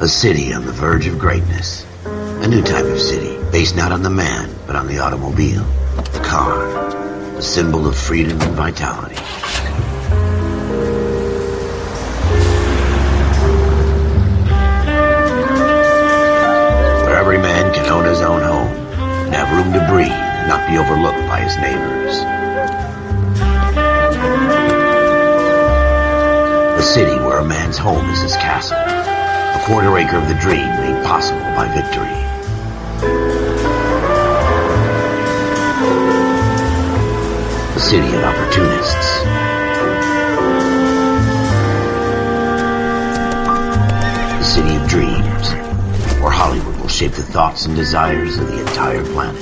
A city on the verge of greatness. A new type of city, based not on the man, but on the automobile. The car. A symbol of freedom and vitality. Where every man can own his own home, and have room to breathe, and not be overlooked by his neighbors. A city where a man's home is his castle. A quarter acre of the dream made possible by victory. A city of opportunists. A city of dreams, where Hollywood will shape the thoughts and desires of the entire planet.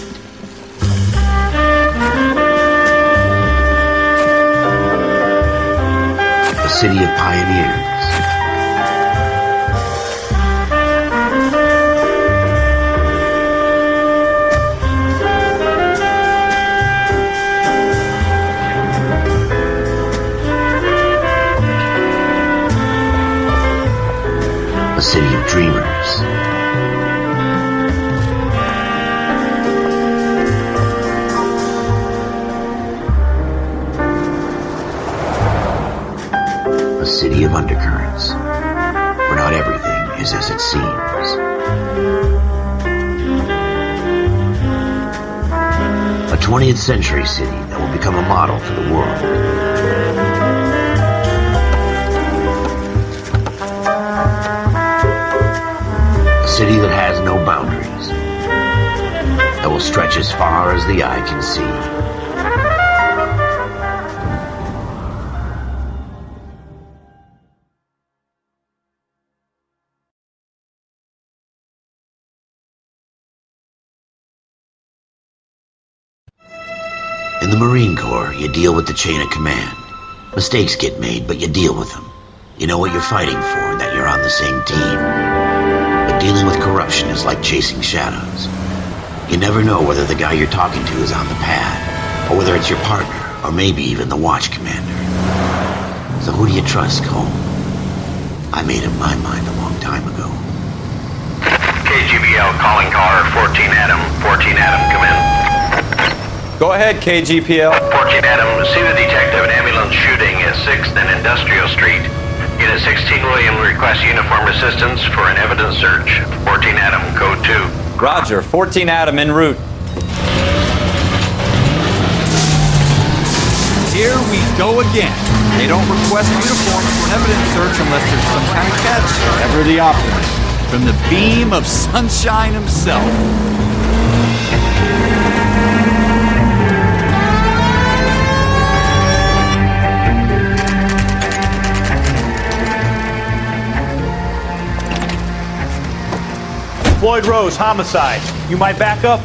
A city of pioneers. A city of dreamers. A city of undercurrents, where not everything is as it seems. A 20th century city that will become a model for the world. A city that has no boundaries, that will stretch as far as the eye can see. In the Marine Corps, you deal with the chain of command. Mistakes get made, but you deal with them. You know what you're fighting for and that you're on the same team. But dealing with corruption is like chasing shadows. You never know whether the guy you're talking to is on the pad, or whether it's your partner, or maybe even the watch commander. So who do you trust, Cole? I made up my mind a long time ago. KGBL calling car 14 Adam. 14 Adam, come in. Go ahead, KGPL. 14 Adam, see the detective, an ambulance shooting at 6th and Industrial Street. Unit 16 William requests uniform assistance for an evidence search. 14 Adam, code 2. Roger, 14 Adam en route. Here we go again. They don't request uniforms for an evidence search unless there's some kind of catch. Ever the optimist. From the beam of sunshine himself. Floyd Rose, Homicide. You might back up?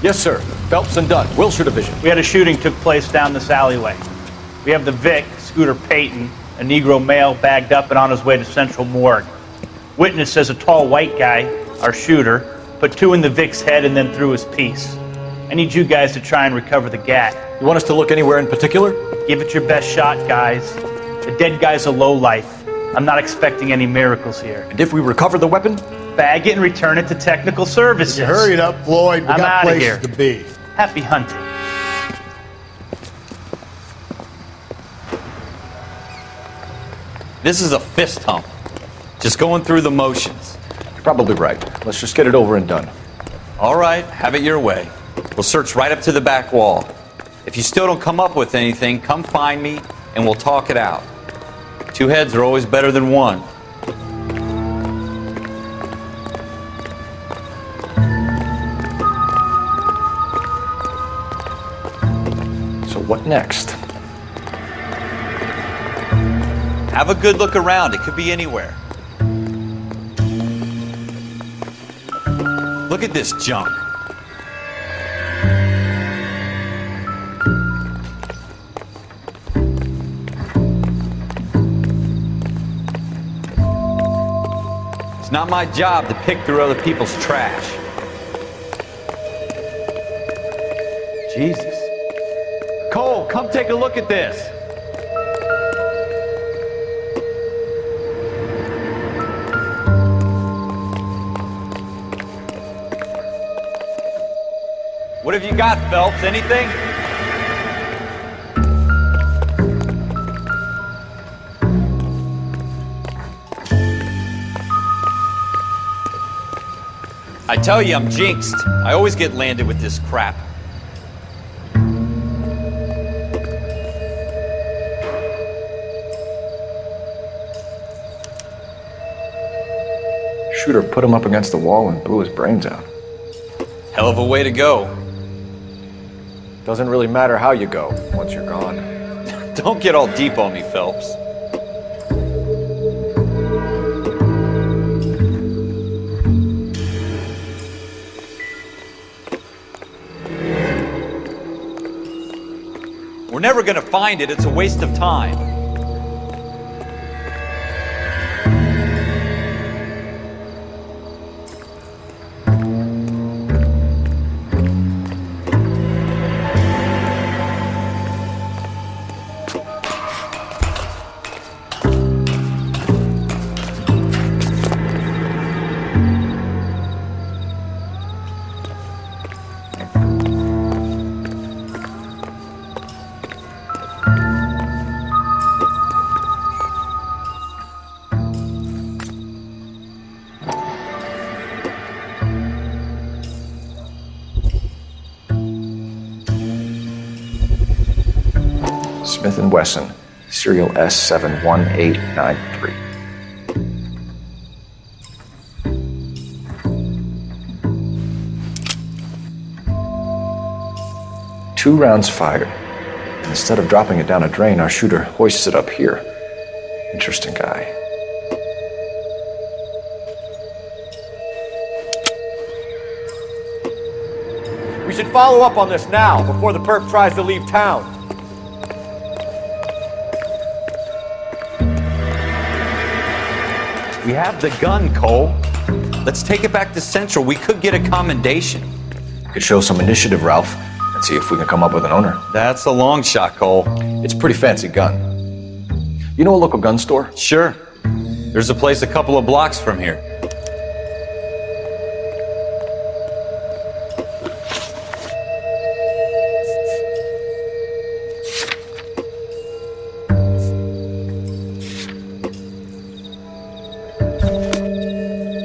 Yes, sir. Phelps and Dunn, Wilshire Division. We had a shooting took place down this alleyway. We have the Vic, Scooter Payton, a Negro male bagged up and on his way to Central Morgue. Witness says a tall white guy, our shooter, put 2 in the Vic's head and then threw his piece. I need you guys to try and recover the gat. You want us to look anywhere in particular? Give it your best shot, guys. The dead guy's a lowlife. I'm not expecting any miracles here. And if we recover the weapon? Bag it and return it to technical services. You hurry it up, Floyd. We I'm got outta places here. to be. Happy hunting. This is a fist hump. Just going through the motions. You're probably right. Let's just get it over and done. All right, have it your way. We'll search right up to the back wall. If you still don't come up with anything, come find me and we'll talk it out. 2 heads are always better than 1. So what next? Have a good look around. It could be anywhere. Look at this junk. It's not my job to pick through other people's trash. Jesus. Cole, come take a look at this. What have you got, Phelps? Anything? I tell you, I'm jinxed. I always get landed with this crap. Shooter put him up against the wall and blew his brains out. Hell of a way to go. Doesn't really matter how you go once you're gone. Don't get all deep on me, Phelps. We're never gonna find it. It's a waste of time. Smith & Wesson, serial S71893. Two rounds fired. And instead of dropping it down a drain, our shooter hoists it up here. Interesting guy. We should follow up on this now, before the perp tries to leave town. We have the gun, Cole. Let's take it back to Central. We could get a commendation. Could show some initiative, Ralph, and see if we can come up with an owner. That's a long shot, Cole. It's a pretty fancy gun. You know a local gun store? Sure. There's a place a couple of blocks from here.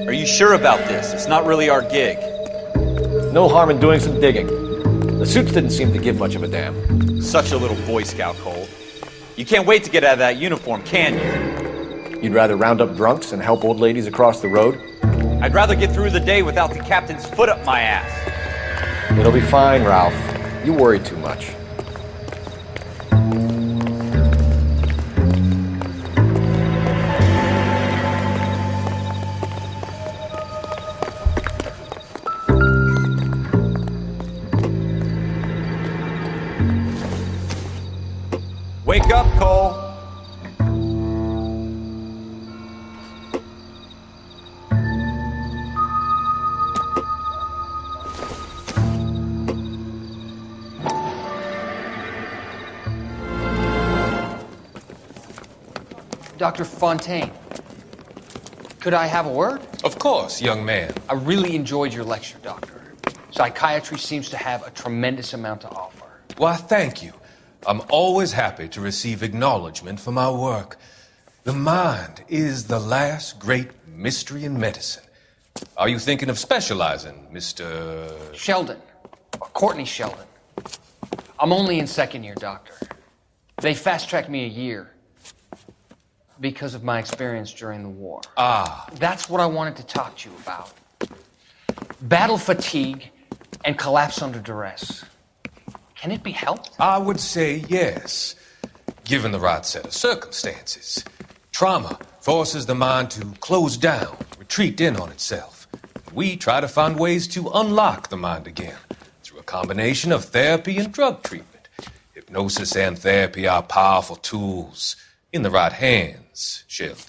Are you sure about this? It's not really our gig. No harm in doing some digging. The suits didn't seem to give much of a damn. Such a little Boy Scout, Cole. You can't wait to get out of that uniform, can you? You'd rather round up drunks and help old ladies across the road? I'd rather get through the day without the captain's foot up my ass. It'll be fine, Ralph. You worry too much. Wake up, Cole. Dr. Fontaine, could I have a word? Of course, young man. I really enjoyed your lecture, Doctor. Psychiatry seems to have a tremendous amount to offer. Why, thank you. I'm always happy to receive acknowledgement for my work. The mind is the last great mystery in medicine. Are you thinking of specializing, Mr. Sheldon, or Courtney Sheldon. I'm only in second year, Doctor. They fast-tracked me a year because of my experience during the war. Ah. That's what I wanted to talk to you about. Battle fatigue and collapse under duress. Can it be helped? I would say yes, given the right set of circumstances. Trauma forces the mind to close down, retreat in on itself. We try to find ways to unlock the mind again through a combination of therapy and drug treatment. Hypnosis and therapy are powerful tools in the right hands, Sheldon.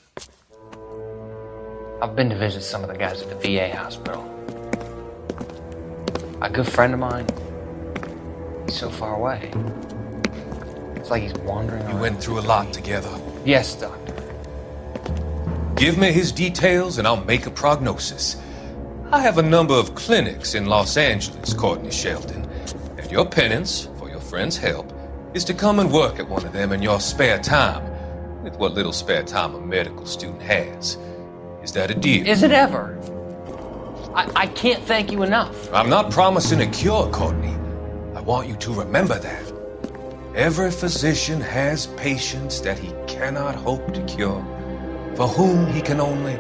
I've been to visit some of the guys at the VA hospital. A good friend of mine, he's so far away. It's like he's wandering around. You went through a lot together. Yes, Doctor. Give me his details and I'll make a prognosis. I have a number of clinics in Los Angeles, Courtney Sheldon. Your penance for your friend's help is to come and work at one of them in your spare time, with what little spare time a medical student has. Is that a deal? Is it ever? I can't thank you enough. I'm not promising a cure, Courtney. I want you to remember that. Every physician has patients that he cannot hope to cure, for whom he can only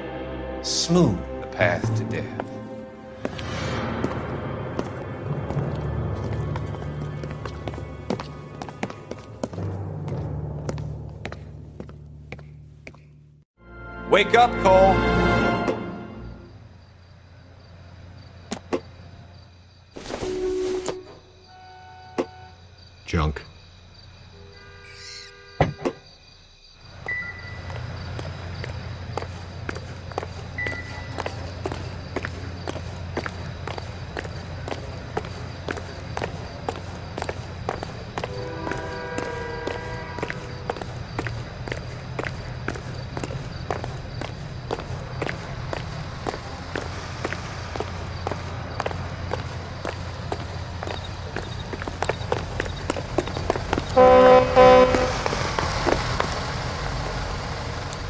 smooth the path to death. Wake up, Cole. Junk.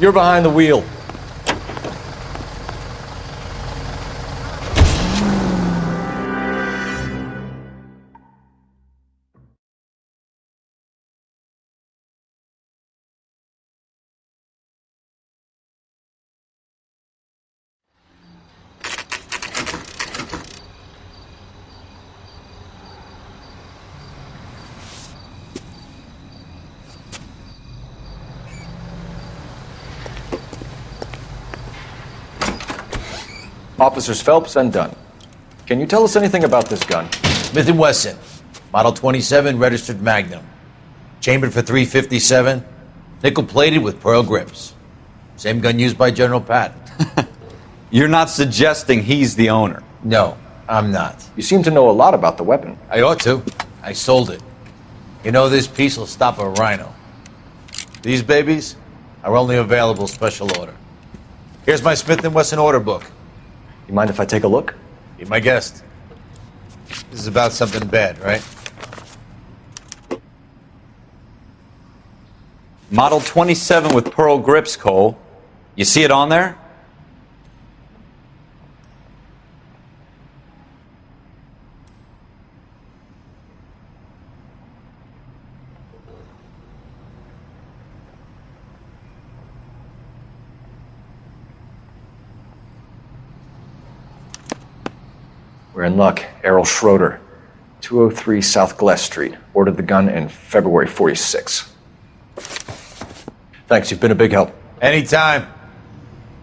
You're behind the wheel. Officers Phelps and Dunn. Can you tell us anything about this gun? Smith & Wesson, Model 27, registered Magnum. Chambered for .357, nickel-plated with pearl grips. Same gun used by General Patton. You're not suggesting he's the owner. No, I'm not. You seem to know a lot about the weapon. I ought to. I sold it. You know, this piece will stop a rhino. These babies are only available special order. Here's my Smith & Wesson order book. You mind if I take a look? Be my guest. This is about something bad, right? Model 27 with pearl grips, Cole. You see it on there? We're in luck. Errol Schroeder, 203 South Glass Street. Ordered the gun in February '46. Thanks, you've been a big help. Anytime.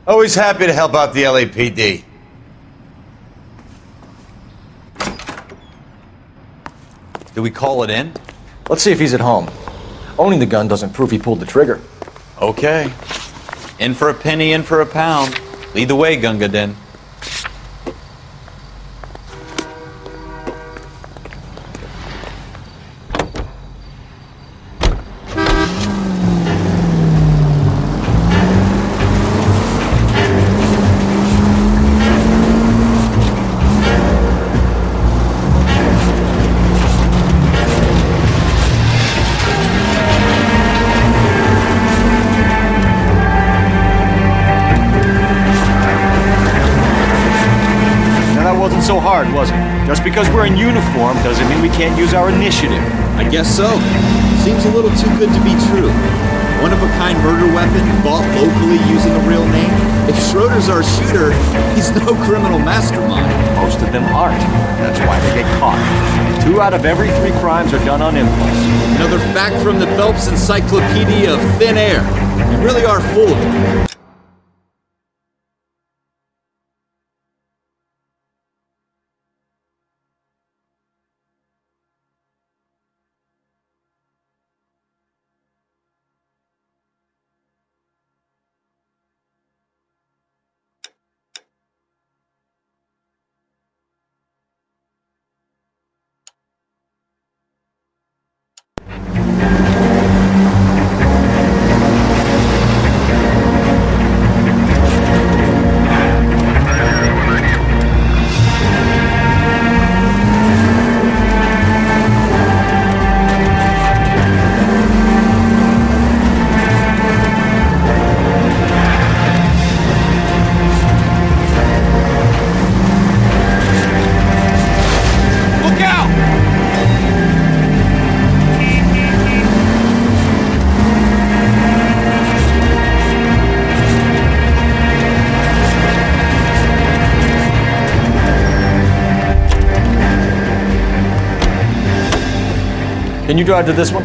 Always happy to help out the LAPD. Do we call it in? Let's see if he's at home. Owning the gun doesn't prove he pulled the trigger. Okay. In for a penny, in for a pound. Lead the way, Gunga Din. So hard, was it? Just because we're in uniform doesn't mean we can't use our initiative. I guess so. Seems a little too good to be true. One-of-a-kind murder weapon bought locally using a real name? If Schroeder's our shooter, he's no criminal mastermind. Most of them aren't. That's why they get caught. 2 out of every 3 crimes are done on impulse. Another fact from the Phelps Encyclopedia of Thin Air. You really are full of it. Can you drive to this one?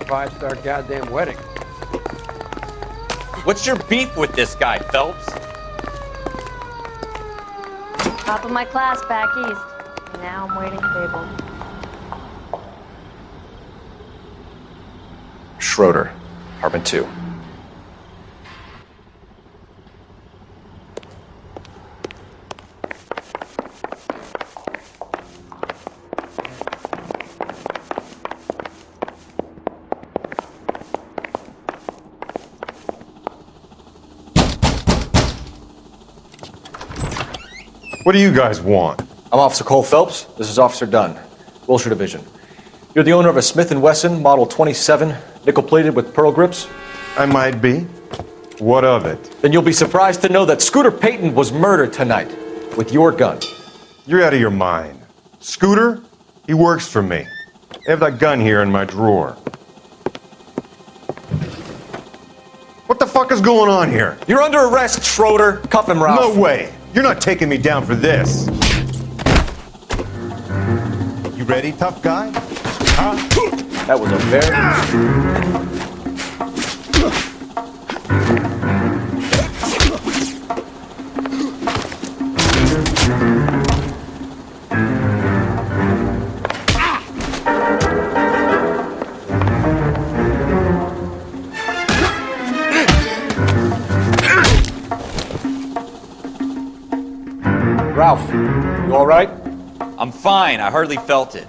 Five-star goddamn wedding. What's your beef with this guy, Phelps? Top of my class back east. Now I'm waiting table. Schroeder, apartment 2. What do you guys want? I'm Officer Cole Phelps. This is Officer Dunn, Wilshire Division. You're the owner of a Smith & Wesson Model 27, nickel-plated with pearl grips? I might be. What of it? Then you'll be surprised to know that Scooter Payton was murdered tonight with your gun. You're out of your mind. Scooter? He works for me. I have that gun here in my drawer. What the fuck is going on here? You're under arrest, Schroeder. Cuff him, Ralph. No way. You're not taking me down for this. You ready, tough guy? Huh? That was a very... Ralph, you all right? I'm fine. I hardly felt it.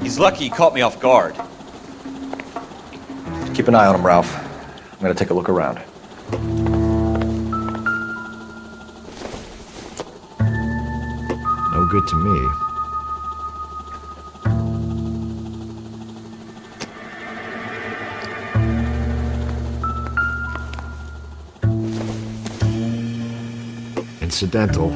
He's lucky he caught me off guard. Keep an eye on him, Ralph. I'm gonna take a look around. No good to me. Incidental.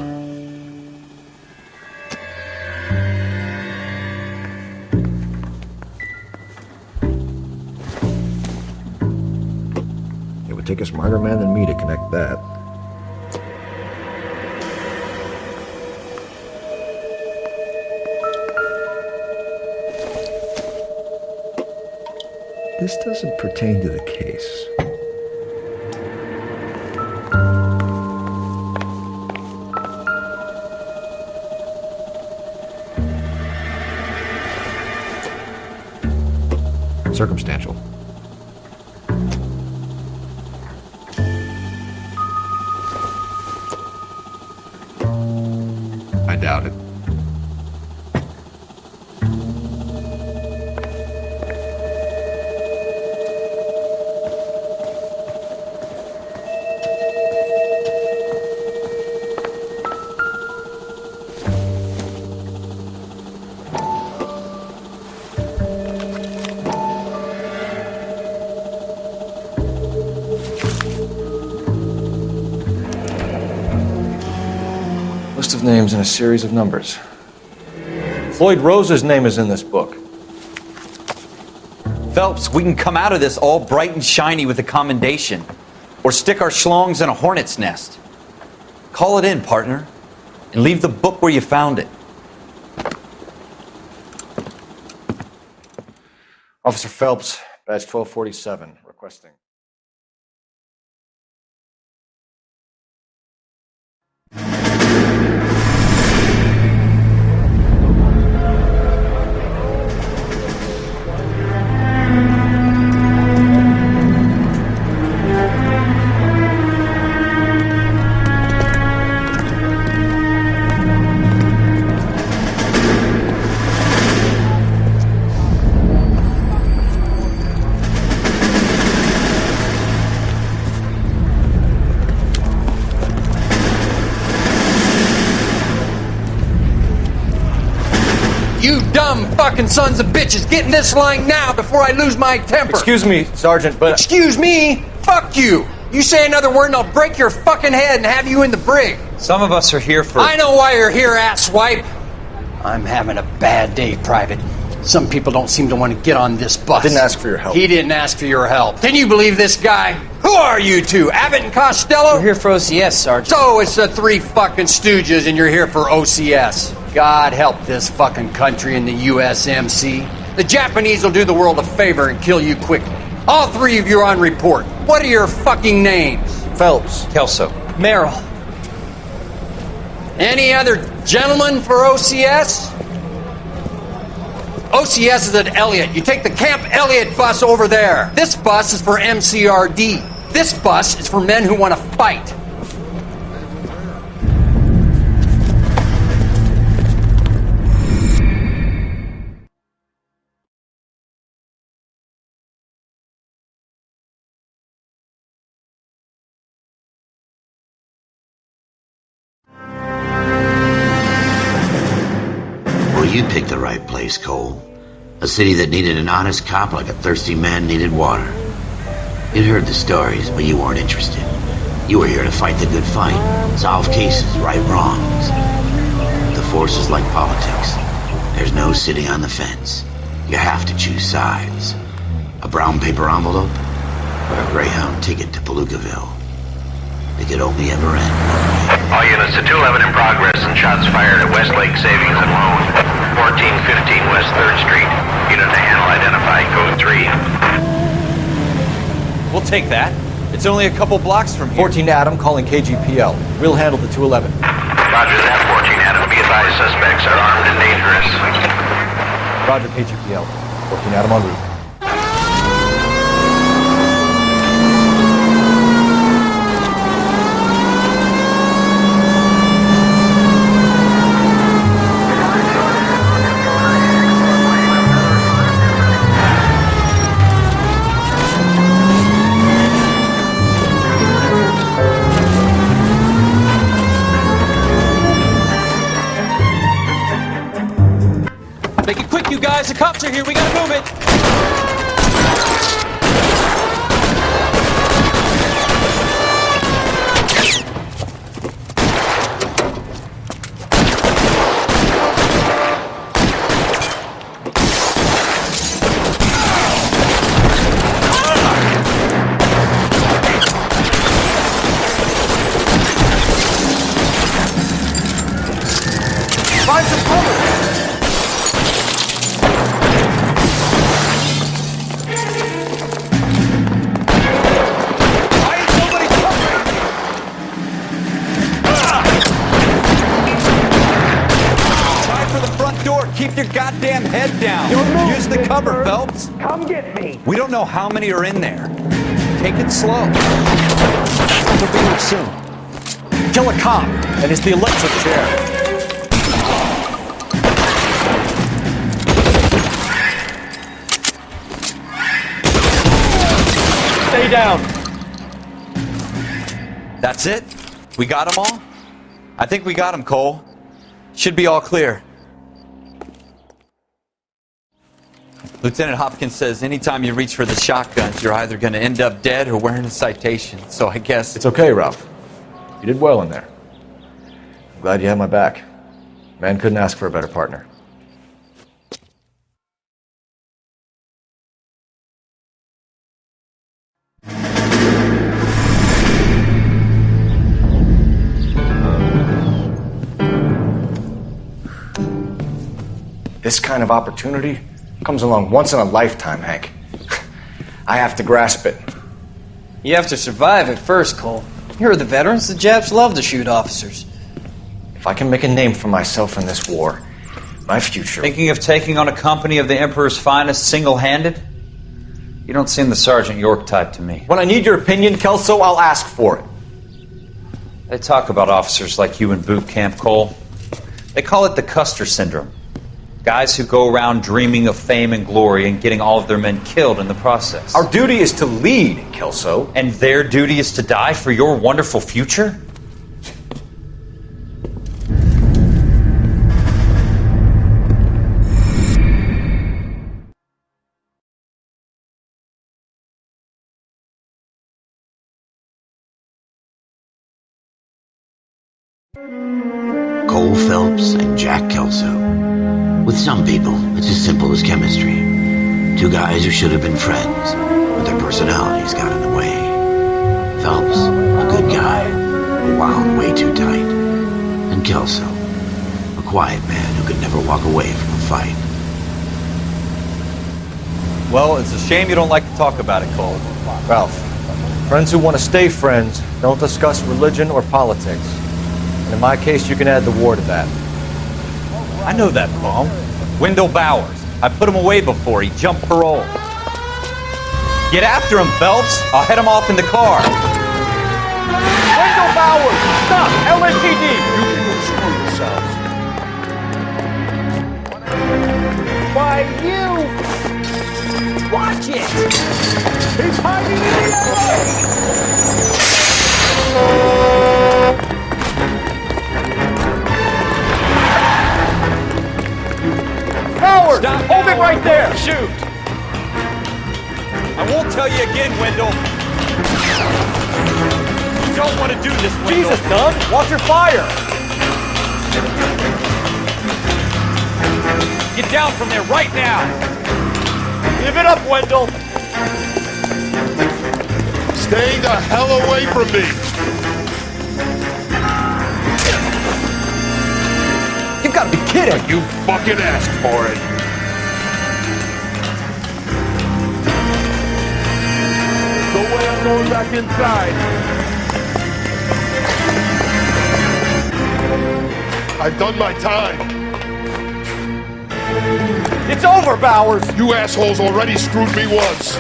It would take a smarter man than me to connect that. This doesn't pertain to the case. Circumstantial. I doubt it. List of names and a series of numbers. Floyd Rose's name is in this book. Phelps, we can come out of this all bright and shiny with a commendation. Or stick our schlongs in a hornet's nest. Call it in, partner. And leave the book where you found it. Officer Phelps, badge 1247, requesting. You dumb fucking sons of bitches, get in this line now before I lose my temper. Excuse me, Sergeant, but... Excuse me? Fuck you. You say another word and I'll break your fucking head and have you in the brig. Some of us are here for... I know why you're here, asswipe. I'm having a bad day, Private. Some people don't seem to want to get on this bus. Didn't ask for your help. He didn't ask for your help. Can you believe this guy? Who are you two? Abbott and Costello? We're here for OCS, Sergeant. So it's the three fucking stooges and you're here for OCS. God help this fucking country and the USMC. The Japanese will do the world a favor and kill you quickly. All three of you are on report. What are your fucking names? Phelps. Kelso. Merrill. Any other gentlemen for OCS? OCS is at Elliott. You take the Camp Elliott bus over there. This bus is for MCRD. This bus is for men who want to fight. You picked the right place, Cole. A city that needed an honest cop like a thirsty man needed water. You'd heard the stories, but you weren't interested. You were here to fight the good fight, solve cases, right wrongs. The force is like politics. There's no sitting on the fence. You have to choose sides. A brown paper envelope or a Greyhound ticket to Palookaville. It could only ever end one way. All units to 211 in progress and shots fired at Westlake Savings and Loan. 1415 West 3rd Street. Unit to handle identified, code 3. We'll take that. It's only a couple blocks from here. 14 Adam calling KGPL. We'll handle the 211. Roger that, 14 Adam. Be advised, suspects are armed and dangerous. Roger, KGPL. 14 Adam en route. Make it quick, you guys. The cops are here. We gotta move it. Find some cover! Keep your goddamn head down. Use the cover, Phelps. Come get me. We don't know how many are in there. Take it slow. We'll be here soon. Kill a cop, and it's the electric chair. Stay down. That's it? We got them all? I think we got them, Cole. Should be all clear. Lieutenant Hopkins says anytime you reach for the shotguns, you're either going to end up dead or wearing a citation. So I guess... It's okay, Ralph. You did well in there. I'm glad you had my back. Man couldn't ask for a better partner. This kind of opportunity comes along once in a lifetime, Hank. I have to grasp it. You have to survive it first, Cole. You're the veterans. The Japs love to shoot officers. If I can make a name for myself in this war, my future... Thinking of taking on a company of the Emperor's finest single-handed? You don't seem the Sergeant York type to me. When I need your opinion, Kelso, I'll ask for it. They talk about officers like you in boot camp, Cole. They call it the Custer Syndrome. Guys who go around dreaming of fame and glory and getting all of their men killed in the process. Our duty is to lead, Kelso. And their duty is to die for your wonderful future? Cole Phelps and Jack Kelso. With some people, it's as simple as chemistry. Two guys who should have been friends, but their personalities got in the way. Phelps, a good guy, wound way too tight. And Kelso, a quiet man who could never walk away from a fight. Well, it's a shame you don't like to talk about it, Cole. Ralph, friends who want to stay friends don't discuss religion or politics. And in my case, you can add the war to that. I know that bum. Wendell Bowers. I put him away before. He jumped parole. Get after him, Phelps. I'll head him off in the car. Wendell Bowers! Stop! LAPD! You people screw yourselves. Why, you... Watch it! He's hiding in the alley! Howard! Stop Hold now. it right there! Shoot! I won't tell you again, Wendell. You don't want to do this, Wendell. Jesus, Doug! Watch your fire! Get down from there right now! Give it up, Wendell! Stay the hell away from me! You've got to be kidding! You fucking asked for it! No way I'm going back inside. I've done my time. It's over, Bowers! You assholes already screwed me once.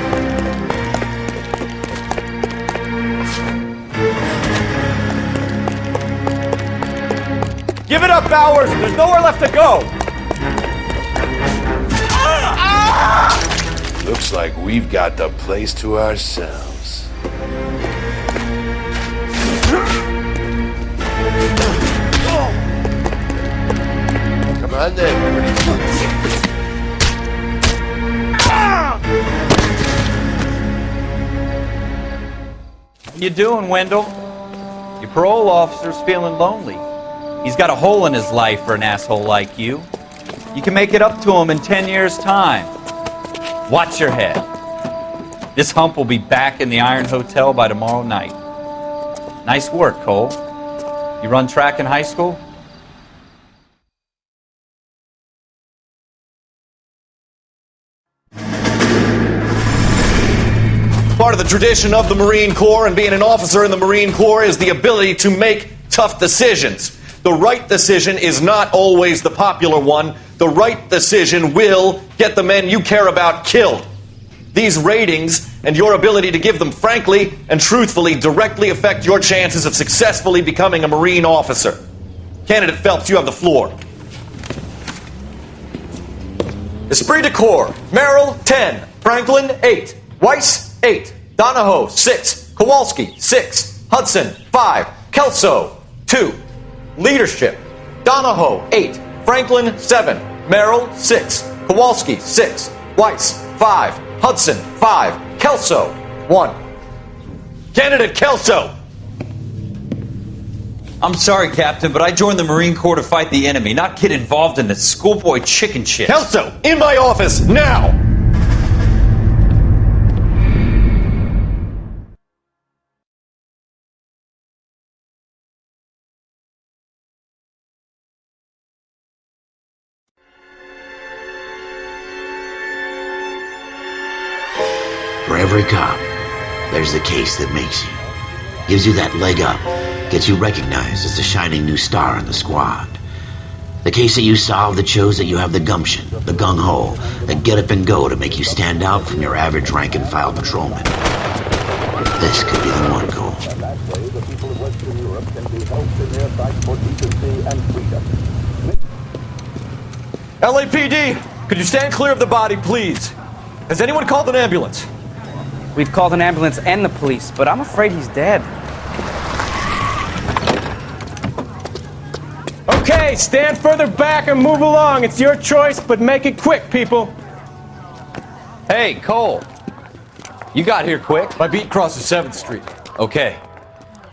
Give it up, Bowers! There's nowhere left to go! Looks like we've got the place to ourselves. Come on then. What you doing, Wendell? Your parole officer's feeling lonely. He's got a hole in his life for an asshole like you. You can make it up to him in 10 years' time. Watch your head. This hump will be back in the Iron Hotel by tomorrow night. Nice work, Cole. You run track in high school? Part of the tradition of the Marine Corps and being an officer in the Marine Corps is the ability to make tough decisions. The right decision is not always the popular one. The right decision will get the men you care about killed. These ratings and your ability to give them frankly and truthfully directly affect your chances of successfully becoming a Marine officer. Candidate Phelps, you have the floor. Esprit de Corps, Merrill, 10. Franklin, 8. Weiss, 8. Donahoe, 6. Kowalski, 6. Hudson, 5. Kelso, 2. Leadership, Donahoe, 8. Franklin, 7. Merrill, 6. Kowalski, 6. Weiss, 5. Hudson, 5. Kelso, 1. Candidate Kelso! I'm sorry, Captain, but I joined the Marine Corps to fight the enemy, not get involved in this schoolboy chicken shit. Kelso, in my office, now! For every cop, there's the case that makes you. Gives you that leg up. Gets you recognized as the shining new star in the squad. The case that you solve that shows that you have the gumption, the gung-ho, the get up and go to make you stand out from your average rank-and-file patrolman. This could be the one, Cole. LAPD, could you stand clear of the body, please? Has anyone called an ambulance? We've called an ambulance and the police, but I'm afraid he's dead. Okay, stand further back and move along. It's your choice, but make it quick, people. Hey, Cole. You got here quick. My beat crosses 7th Street. Okay.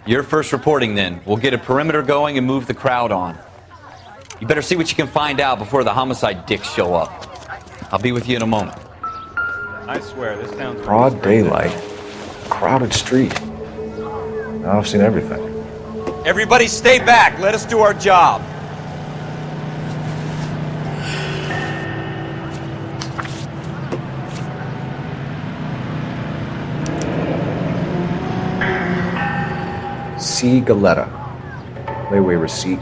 You're first reporting then. We'll get a perimeter going and move the crowd on. You better see what you can find out before the homicide dicks show up. I'll be with you in a moment. I swear, this sounds... Broad daylight. Crowded street. Now I've seen everything. Everybody stay back. Let us do our job. C. Galetta. Layaway receipt.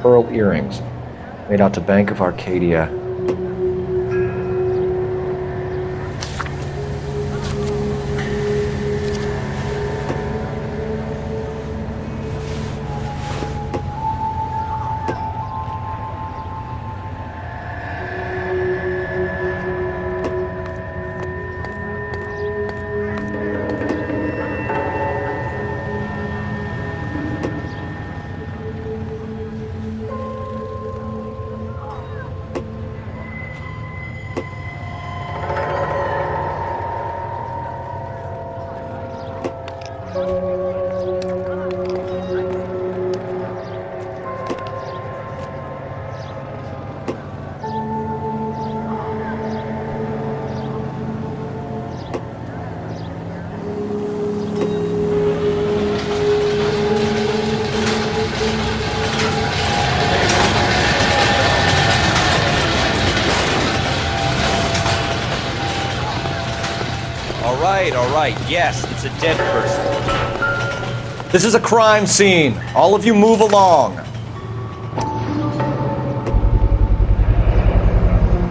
Pearl earrings. Made out to Bank of Arcadia. All right. Yes, it's a dead person. This is a crime scene. All of you move along.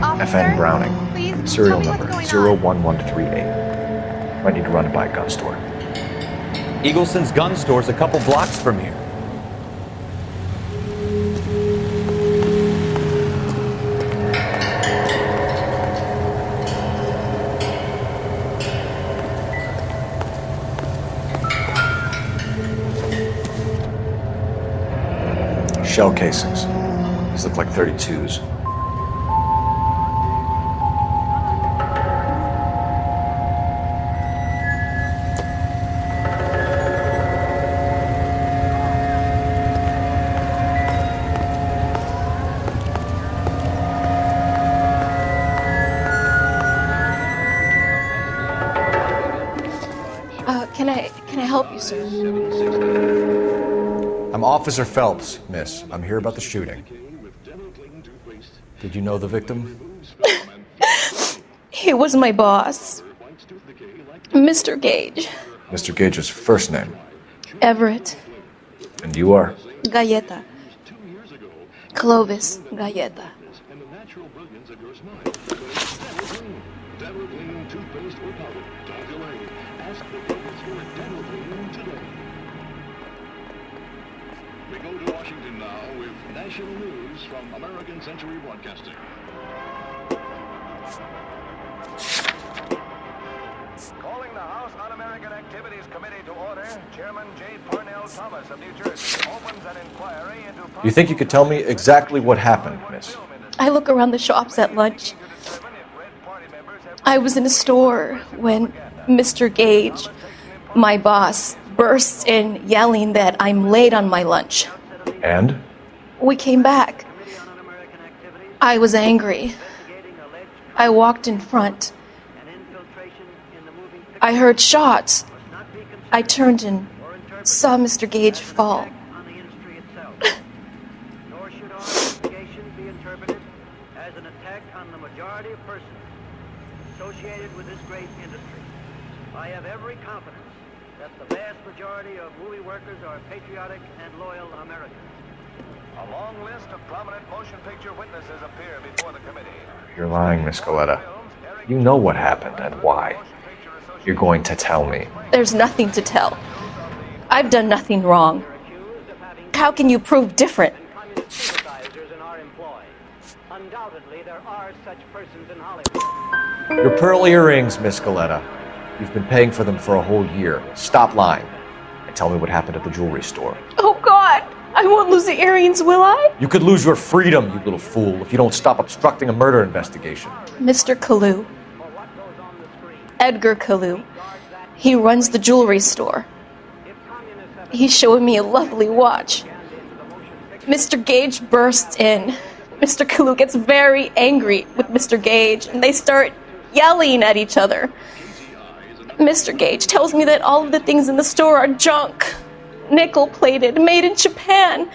Officer, FN Browning. please, Serial tell me number what's going on. 01138. Might need to run by a gun store. Eagleson's gun store's a couple blocks from here. Shell casings. These look like 32s. Can I help you, sir? I'm Officer Phelps, miss. I'm here about the shooting. Did you know the victim? He was my boss. Mr. Gage. Mr. Gage's first name. Everett. And you are? Galleta. Clovis Galleta. We go to Washington now with national news from American Century Broadcasting. Calling the House Un-American Activities Committee to order, Chairman J. Parnell Thomas of New Jersey opens an inquiry into... You think you could tell me exactly what happened, miss? I look around the shops at lunch. I was in a store when Mr. Gage, my boss, bursts in yelling that I'm late on my lunch. And? We came back. I was angry. I walked in front. I heard shots. I turned and saw Mr. Gage fall. Nor should our investigation be interpreted as an attack on the majority of persons associated with this great industry. I have every confidence that the vast majority of movie workers are patriotic and loyal Americans. A long list of prominent motion picture witnesses appear before the committee. You're lying, Miss Galetta. You know what happened and why. You're going to tell me. There's nothing to tell. I've done nothing wrong. How can you prove different? Sympathizers in our employ. Undoubtedly, there are such persons in Hollywood. Your pearl earrings, Miss Galetta. You've been paying for them for a whole year. Stop lying. And tell me what happened at the jewelry store. Oh, God! I won't lose the earrings, will I? You could lose your freedom, you little fool, if you don't stop obstructing a murder investigation. Mr. Kalu. Edgar Kalu. He runs the jewelry store. He's showing me a lovely watch. Mr. Gage bursts in. Mr. Kalu gets very angry with Mr. Gage, and they start yelling at each other. Mr. Gage tells me that all of the things in the store are junk, nickel-plated, made in Japan,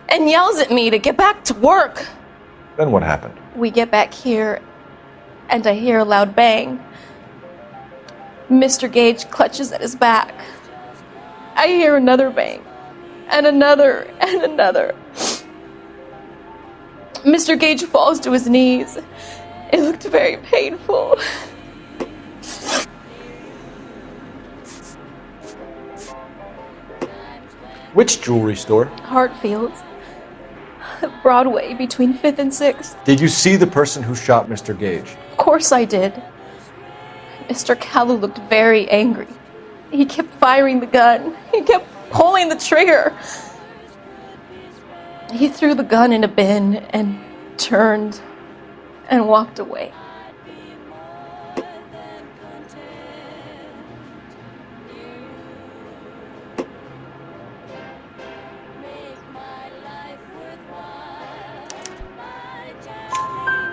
and yells at me to get back to work. Then what happened? We get back here, and I hear a loud bang. Mr. Gage clutches at his back. I hear another bang, and another, and another. Mr. Gage falls to his knees. It looked very painful. Which jewelry store? Hartfield's. Broadway, between 5th and 6th. Did you see the person who shot Mr. Gage? Of course I did. Mr. Kalu looked very angry. He kept firing the gun. He kept pulling the trigger. He threw the gun in a bin and turned and walked away.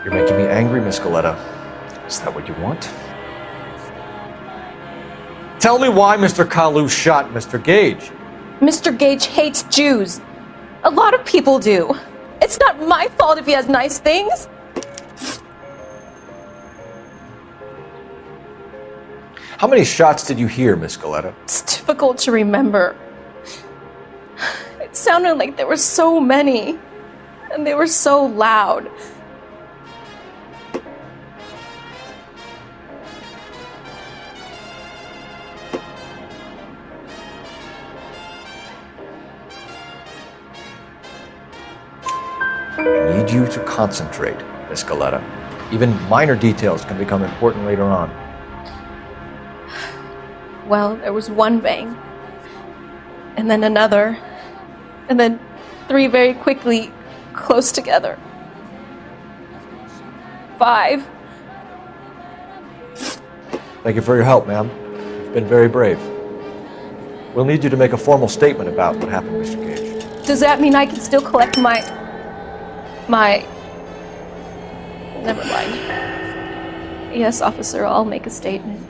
You're making me angry, Miss Galetta. Is that what you want? Tell me why Mr. Kalu shot Mr. Gage. Mr. Gage hates Jews. A lot of people do. It's not my fault if he has nice things. How many shots did you hear, Miss Galetta? It's difficult to remember. It sounded like there were so many, and they were so loud. I need you to concentrate, Miss Galetta. Even minor details can become important later on. Well, there was one bang, and then another, and then 3 very quickly, close together. 5. Thank you for your help, ma'am. You've been very brave. We'll need you to make a formal statement about what happened, Mr. Gage. Does that mean I can still collect my... Never mind. Yes, officer, I'll make a statement.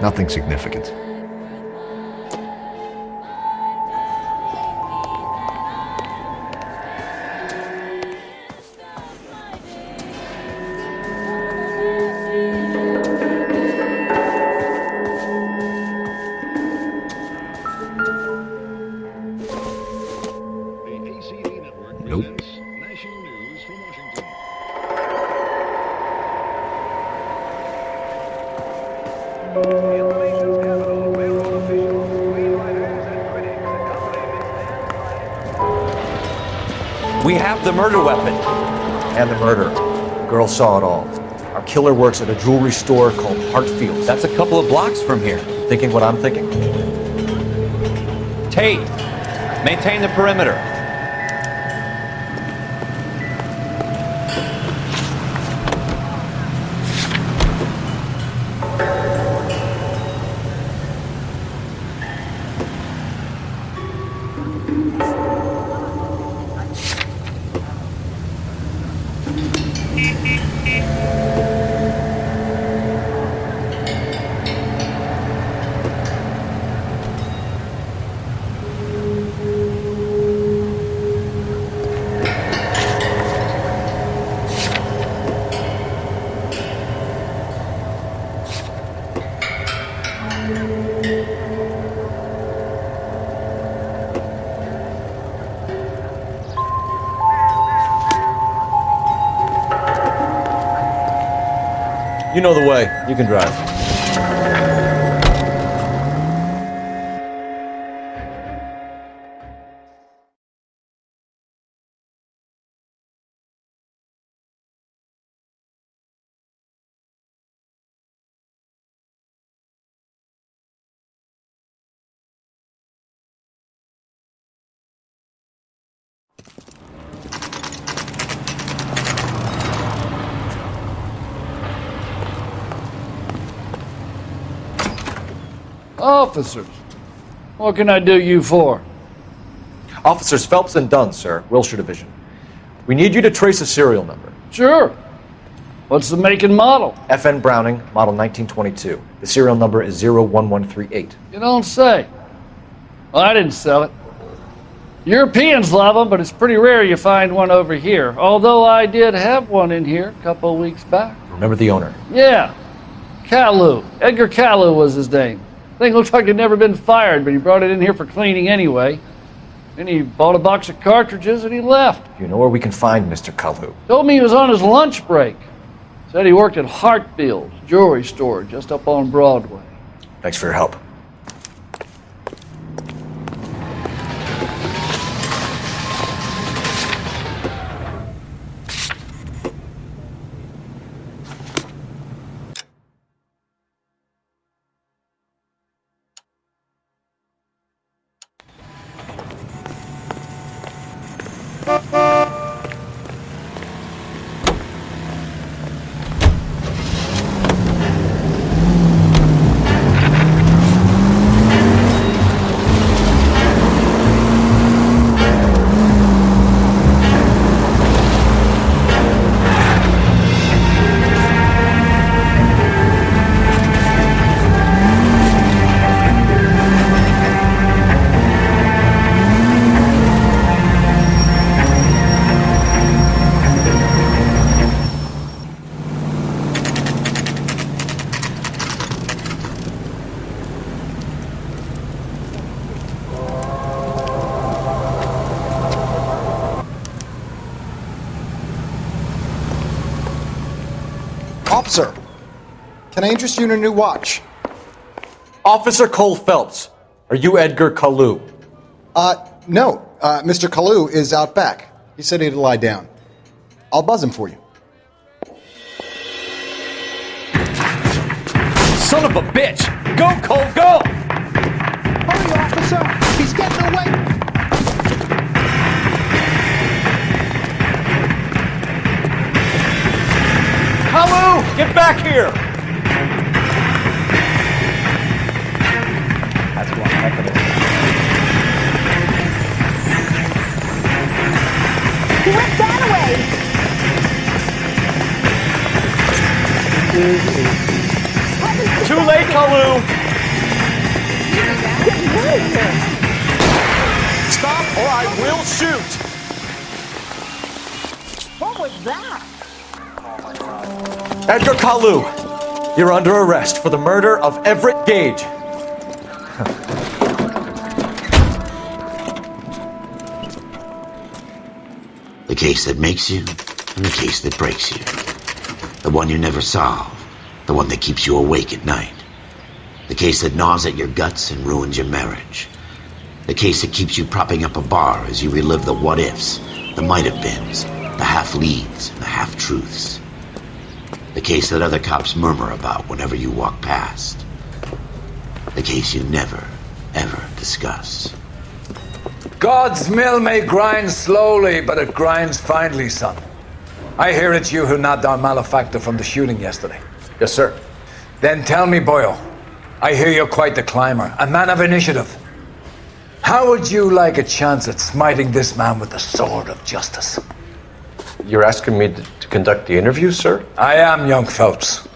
Nothing significant. We have the murder weapon. And the murder. The girl saw it all. Our killer works at a jewelry store called Hartfield's. That's a couple of blocks from here. Thinking what I'm thinking? Tate, maintain the perimeter. You know the way. You can drive. Officers, what can I do you for? Officers Phelps and Dunn, sir, Wilshire Division. We need you to trace a serial number. Sure. What's the make and model? FN Browning, model 1922. The serial number is 01138. You don't say. Well, I didn't sell it. Europeans love them, but it's pretty rare you find one over here. Although I did have one in here a couple of weeks back. Remember the owner? Yeah. Caillou. Edgar Caillou was his name. Thing looked like he'd never been fired, but he brought it in here for cleaning anyway. Then he bought a box of cartridges and he left. You know where we can find Mr. Caillou? Told me he was on his lunch break. Said he worked at Hartfield's jewelry store just up on Broadway. Thanks for your help. Officer, can I interest you in a new watch? Officer Cole Phelps, are you Edgar Caillou? No. Mr. Caillou is out back. He said he'd lie down. I'll buzz him for you. Son of a bitch! Go, Cole, go! Hurry, officer! He's getting away! Caillou, get back here! That's one heck of a... He went that way! Too late, Caillou! Stop or I will shoot! What was that? Edgar Caillou, you're under arrest for the murder of Everett Gage. The case that makes you, and the case that breaks you. The one you never solve, the one that keeps you awake at night. The case that gnaws at your guts and ruins your marriage. The case that keeps you propping up a bar as you relive the what-ifs, the might-have-beens, the half-leads, and the half-truths. The case that other cops murmur about whenever you walk past. The case you never, ever discuss. God's mill may grind slowly, but it grinds finely, son. I hear it's you who nabbed our malefactor from the shooting yesterday. Yes, sir. Then tell me, boyo, I hear you're quite the climber, a man of initiative. How would you like a chance at smiting this man with the sword of justice? You're asking me to conduct the interview, sir? I am, young Phelps.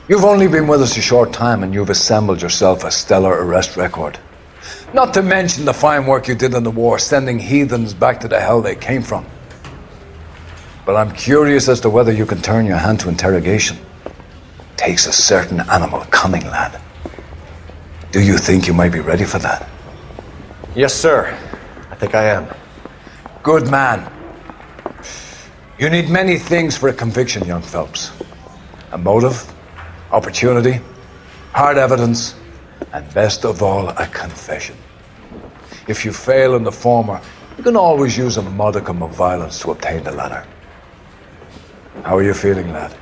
You've only been with us a short time and you've assembled yourself a stellar arrest record. Not to mention the fine work you did in the war, sending heathens back to the hell they came from. But I'm curious as to whether you can turn your hand to interrogation. Takes a certain animal cunning, lad. Do you think you might be ready for that? Yes, sir. I think I am. Good man. You need many things for a conviction, young Phelps. A motive, opportunity, hard evidence, and best of all, a confession. If you fail in the former, you can always use a modicum of violence to obtain the latter. How are you feeling, lad?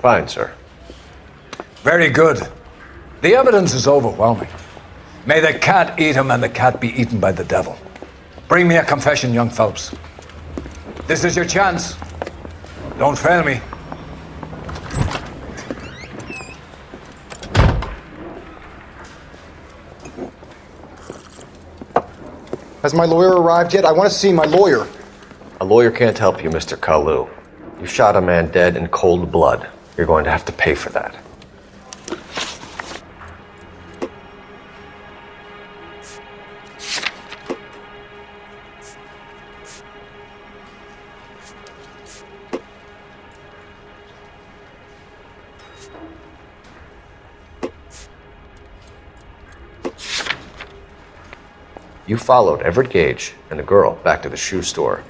Fine, sir. Very good. The evidence is overwhelming. May the cat eat him and the cat be eaten by the devil. Bring me a confession, young Phelps. This is your chance. Don't fail me. Has my lawyer arrived yet? I want to see my lawyer. A lawyer can't help you, Mr. Kalu. You shot a man dead in cold blood. You're going to have to pay for that. You followed Everett Gage and the girl back to the shoe store.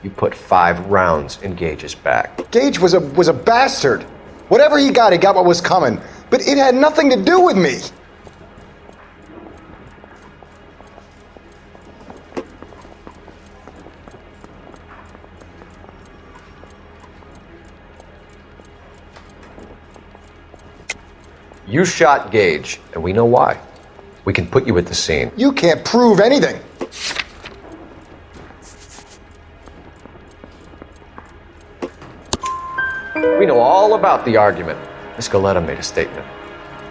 You put 5 rounds in Gage's back. Gage was a bastard. Whatever he got what was coming. But it had nothing to do with me. You shot Gage, and we know why. We can put you at the scene. You can't prove anything. We know all about the argument. Miss Galetta made a statement.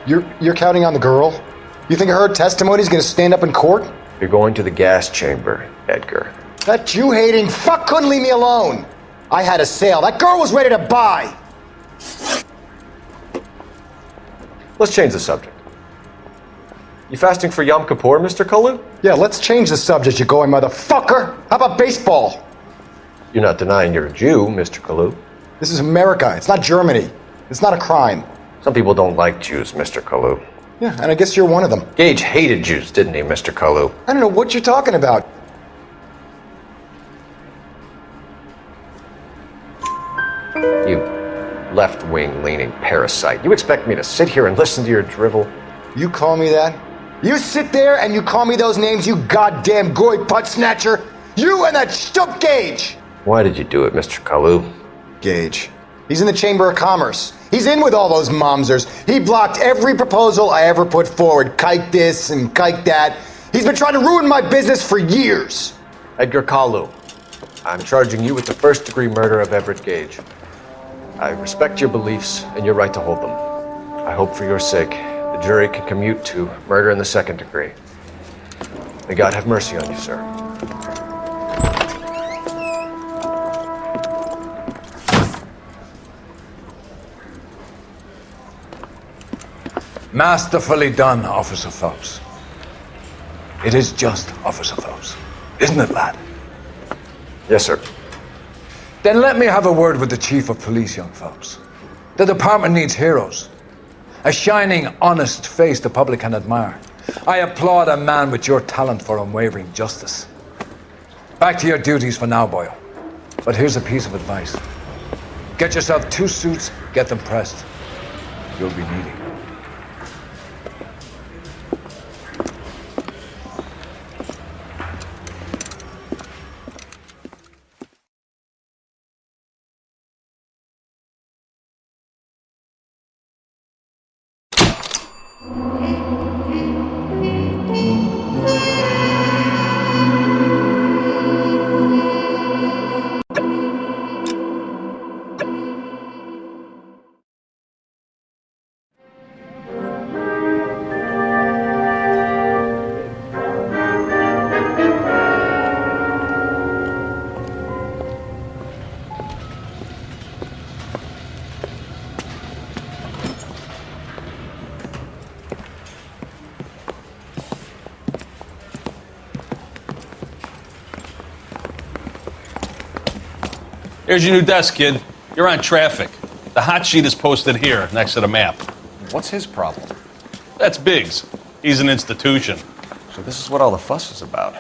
You're counting on the girl? You think her testimony is going to stand up in court? You're going to the gas chamber, Edgar. That Jew-hating fuck couldn't leave me alone. I had a sale. That girl was ready to buy. Let's change the subject. You fasting for Yom Kippur, Mr. Kalu? Yeah, let's change the subject, you going motherfucker. How about baseball? You're not denying you're a Jew, Mr. Kalu. This is America. It's not Germany. It's not a crime. Some people don't like Jews, Mr. Kalu. Yeah, and I guess you're one of them. Gage hated Jews, didn't he, Mr. Kalu? I don't know what you're talking about. You left-wing leaning parasite. You expect me to sit here and listen to your drivel? You call me that? You sit there and you call me those names, you goddamn goy putt snatcher? You and that stup Gage! Why did you do it, Mr. Kalu? Gage. He's in the Chamber of Commerce. He's in with all those momsers. He blocked every proposal I ever put forward. Kike this and kike that. He's been trying to ruin my business for years. Edgar Kalu, I'm charging you with the first-degree murder of Everett Gage. I respect your beliefs and your right to hold them. I hope for your sake the jury can commute to murder in the second degree. May God have mercy on you, sir. Masterfully done, Officer Phelps. It is just Officer Phelps, isn't it, lad? Yes, sir. Then let me have a word with the Chief of Police, young Phelps. The department needs heroes. A shining, honest face the public can admire. I applaud a man with your talent for unwavering justice. Back to your duties for now, boyo. But here's a piece of advice. Get yourself 2 suits, get them pressed. You'll be needing. Here's your new desk, kid. You're on traffic. The hot sheet is posted here, next to the map. What's his problem? That's Biggs. He's an institution. So this is what all the fuss is about.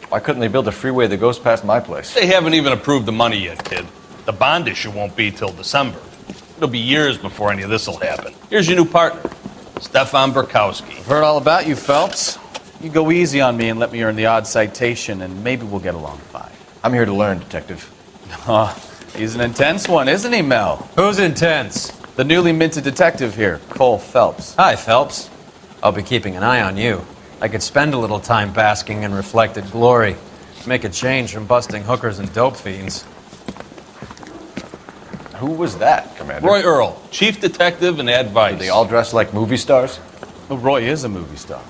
Why couldn't they build a freeway that goes past my place? They haven't even approved the money yet, kid. The bond issue won't be till December. It'll be years before any of this will happen. Here's your new partner, Stefan Burkowski. I've heard all about you, Phelps. You go easy on me and let me earn the odd citation, and maybe we'll get along fine. I'm here to learn, Detective. Oh, he's an intense one, isn't he, Mel? Who's intense? The newly minted detective here, Cole Phelps. Hi, Phelps. I'll be keeping an eye on you. I could spend a little time basking in reflected glory. Make a change from busting hookers and dope fiends. Who was that, Commander? Roy Earl, chief detective and advice. Do they all dress like movie stars? Well, Roy is a movie star.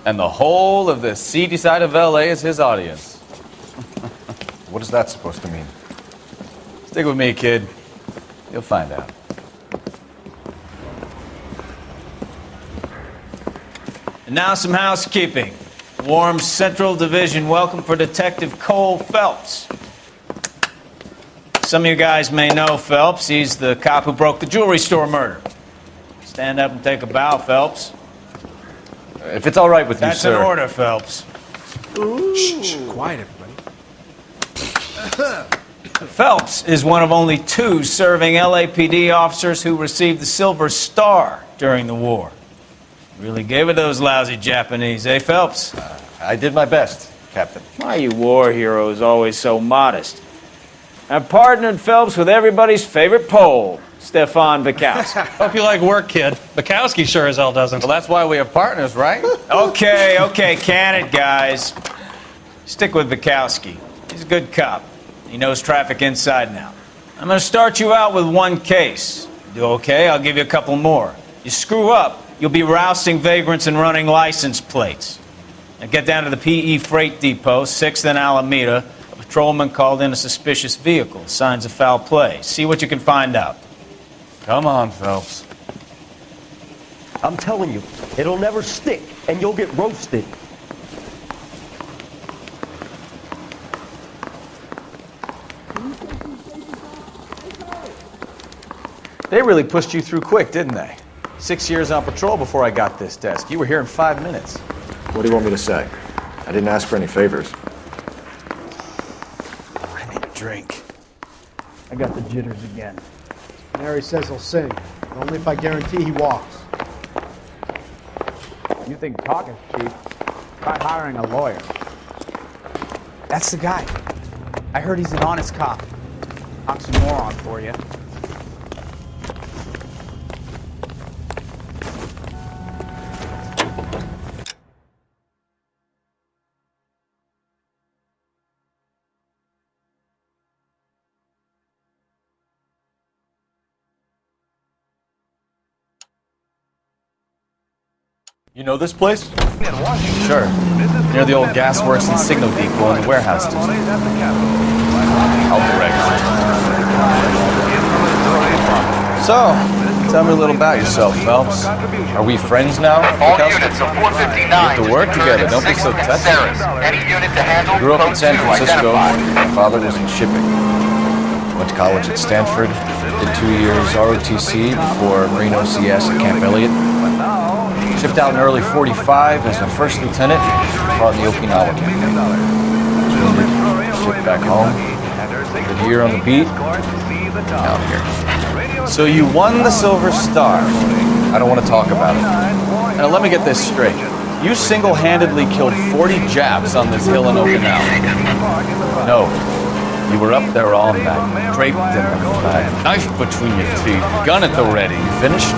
And the whole of the seedy side of LA is his audience. What is that supposed to mean? Stick with me, kid. You'll find out. And now some housekeeping. Warm Central Division welcome for Detective Cole Phelps. Some of you guys may know Phelps. He's the cop who broke the jewelry store murder. Stand up and take a bow, Phelps. If it's all right with you, sir. That's an order, Phelps. Shh, quiet, everybody. Phelps is one of only 2 serving LAPD officers who received the Silver Star during the war. Really gave it those lousy Japanese, eh, Phelps? I did my best, Captain. Why are you war heroes always so modest? I've partnered Phelps with everybody's favorite Pole, Stefan Bukowski. Hope you like work, kid. Bukowski sure as hell doesn't. Well, that's why we have partners, right? Okay, can it, guys? Stick with Bukowski. He's a good cop. He knows traffic inside and out. I'm going to start you out with 1 case. You do okay, I'll give you a couple more. You screw up, you'll be rousting vagrants and running license plates. Now get down to the PE Freight Depot, 6th and Alameda. A patrolman called in a suspicious vehicle. Signs of foul play. See what you can find out. Come on, Phelps. I'm telling you, it'll never stick, and you'll get roasted. They really pushed you through quick, didn't they? 6 years on patrol before I got this desk. You were here in 5 minutes. What do you want me to say? I didn't ask for any favors. I need a drink. I got the jitters again. Mary says he'll sing, but only if I guarantee he walks. You think talking's cheap? Try hiring a lawyer. That's the guy. I heard he's an honest cop. Oxymoron for you. You know this place? Sure. Near the old gasworks and signal depot and the warehouse district. I'll direct. So, tell me a little about yourself, Phelps. Are we friends now? All units of 459. We have to work together. Don't be so touchy. Any unit to handle. Grew up in San Francisco. My father was in shipping. Went to college at Stanford. Did 2 years ROTC before Marine OCS at Camp Elliott. Shipped out in early 45 as a first lieutenant. Fought in the Okinawa campaign. Wounded. Shipped back home. Did a year on the beat. Now I'm here. So you won the Silver Star. I don't want to talk about it. Now let me get this straight. You single-handedly killed 40 Japs on this hill in Okinawa. No. You were up there all night, draped in the flag, knife between your teeth, gun at the ready. You finished?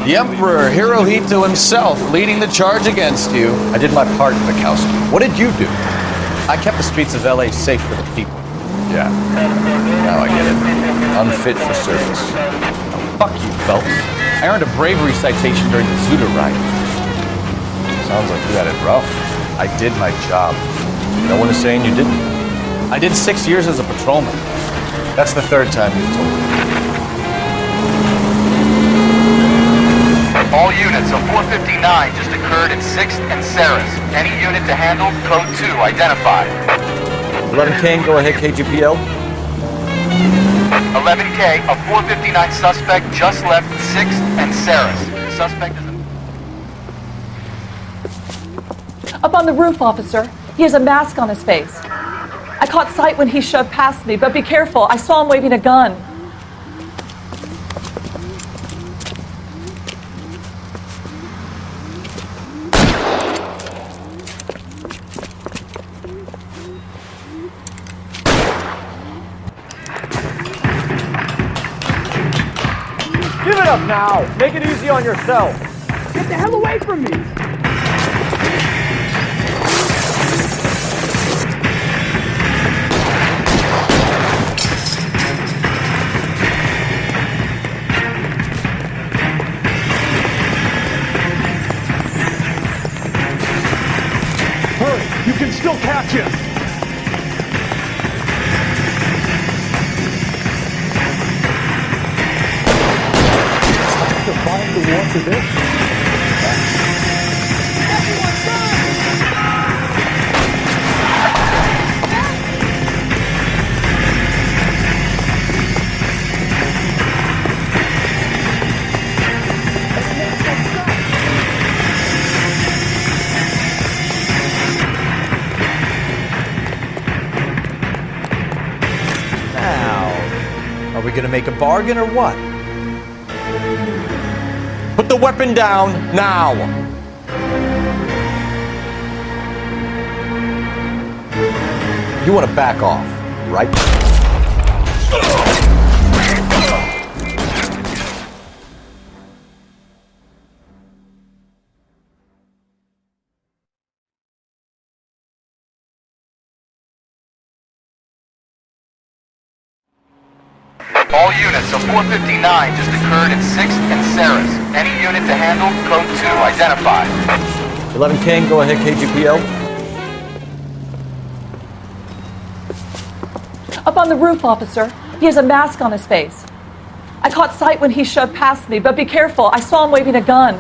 The Emperor Hirohito himself leading the charge against you. I did my part, Bukowski. What did you do? I kept the streets of LA safe for the people. Yeah. Now I get it. Unfit for service. Oh, fuck you, Phelps. I earned a bravery citation during the Zuda riot. Sounds like you had it rough. I did my job. No one is saying you didn't. I did 6 years as a patrolman. That's the 3rd time you've told me. All units of 459 just occurred at 6th and Saris. Any unit to handle, code 2 identified. 11K, go ahead, KGPL. 11K, a 459 suspect just left 6th and Saris. Suspect is Up on the roof, officer. He has a mask on his face. I caught sight when he shoved past me, but be careful. I saw him waving a gun. Give it up now! Make it easy on yourself! Get the hell away from me! Any more for this? Now, are we gonna make a bargain or what? Put the weapon down now. You want to back off, right? All units, a 459 just occurred in 6th and Saris. Any unit to handle, code 2, identified. 11 King, go ahead, KGPL. Up on the roof, officer. He has a mask on his face. I caught sight when he shoved past me, but be careful. I saw him waving a gun.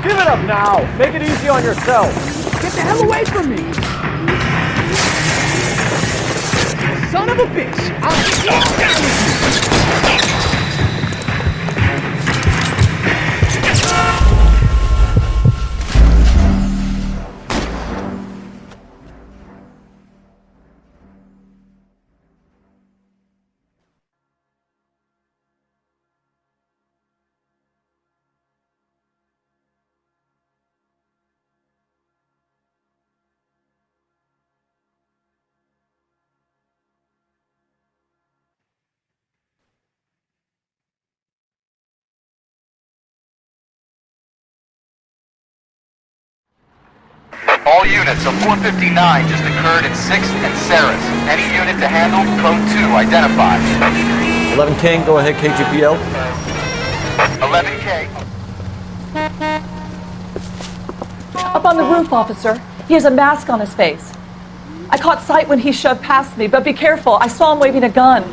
Give it up now! Make it easy on yourself! Get the hell away from me! Son of a bitch! I'll walk down with you! All units, a 459 just occurred in 6th and Saris. Any unit to handle, code 2, identified. 11 King, go ahead, KGPL. 11K. Up on the roof, officer. He has a mask on his face. I caught sight when he shoved past me, but be careful. I saw him waving a gun.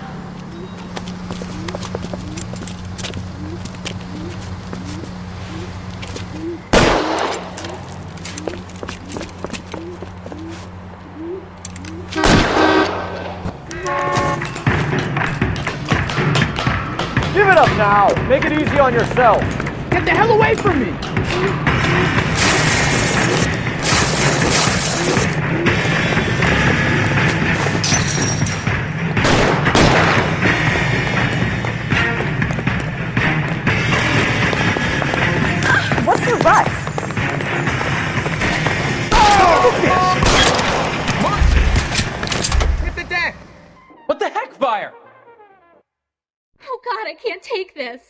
Give it up now! Make it easy on yourself! Get the hell away from me! What's your rush? Hit the deck! What the heck, fire? Oh God, I can't take this.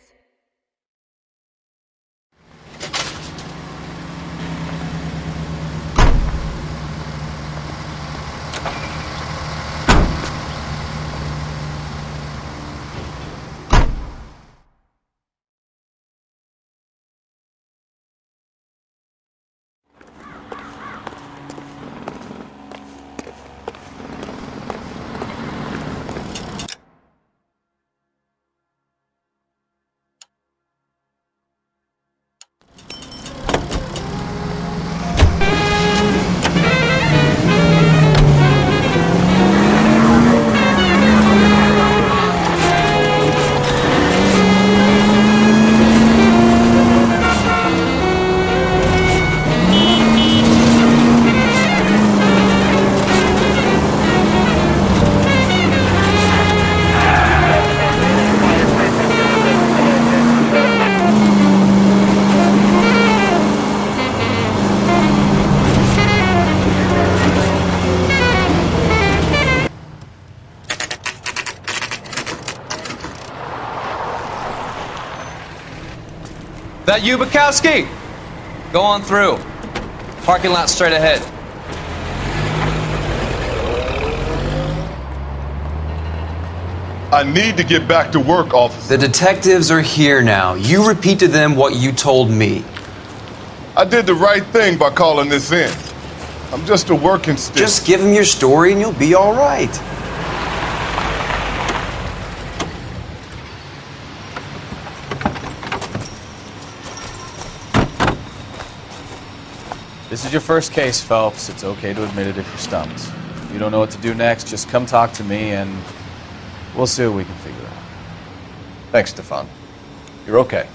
That you, Bukowski? Go on through. Parking lot straight ahead. I need to get back to work, officer. The detectives are here now. You repeat to them what you told me. I did the right thing by calling this in. I'm just a working stick. Just give them your story and you'll be all right. This is your first case, Phelps. It's okay to admit it if you're stumped. If you don't know what to do next, just come talk to me and we'll see what we can figure out. Thanks, Stefan. You're okay.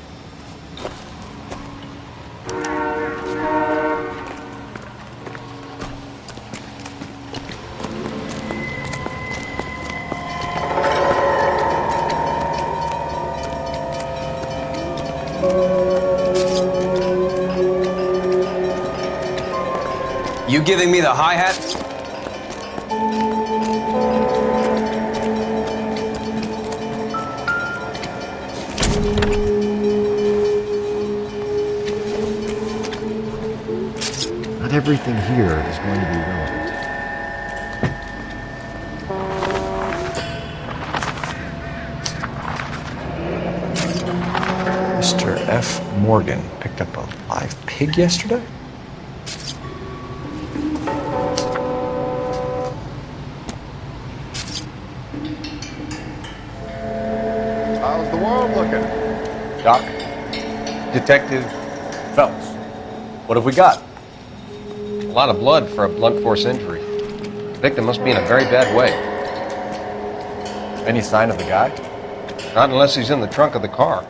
You giving me the hi-hat? Not everything here is going to be relevant. Mr. F. Morgan picked up a live pig yesterday? How's the world looking? Doc? Detective Phelps. What have we got? A lot of blood for a blunt force injury. The victim must be in a very bad way. Any sign of the guy? Not unless he's in the trunk of the car.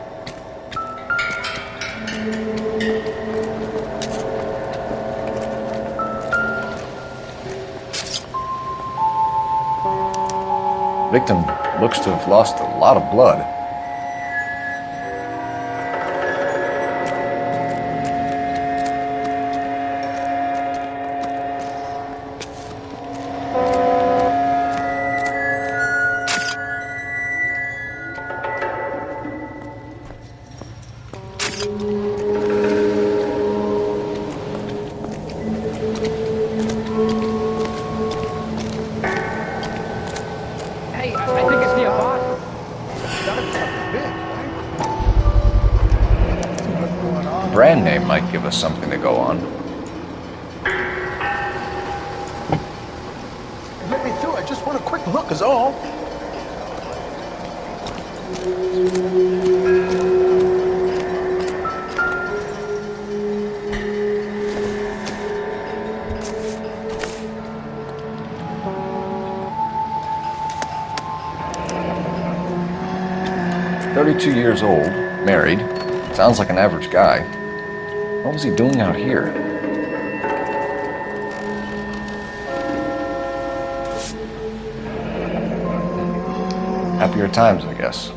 Victim looks to have lost a lot of blood. Brand name might give us something to go on. Let me through. I just want a quick look is all. "32 years old, married. Sounds like an average guy. What was he doing out here?" Happier times, I guess.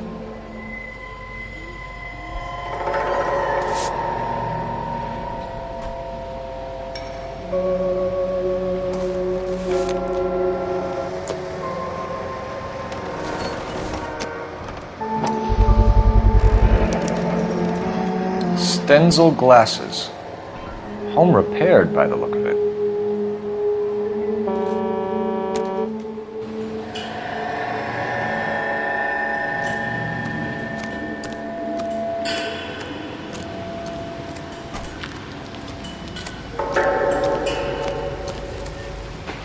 Stenzel glasses. Home repaired by the look of it.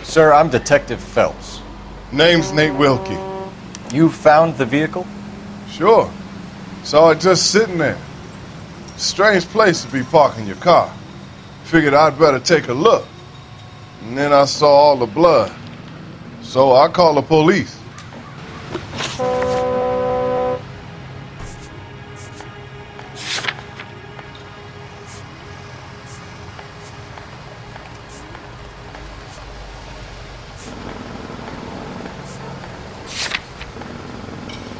Sir, I'm Detective Phelps. Name's Nate Wilkie. You found the vehicle? Sure. Saw it just sitting there. Strange place to be parking your car. Figured I'd better take a look. And then I saw all the blood. So I called the police.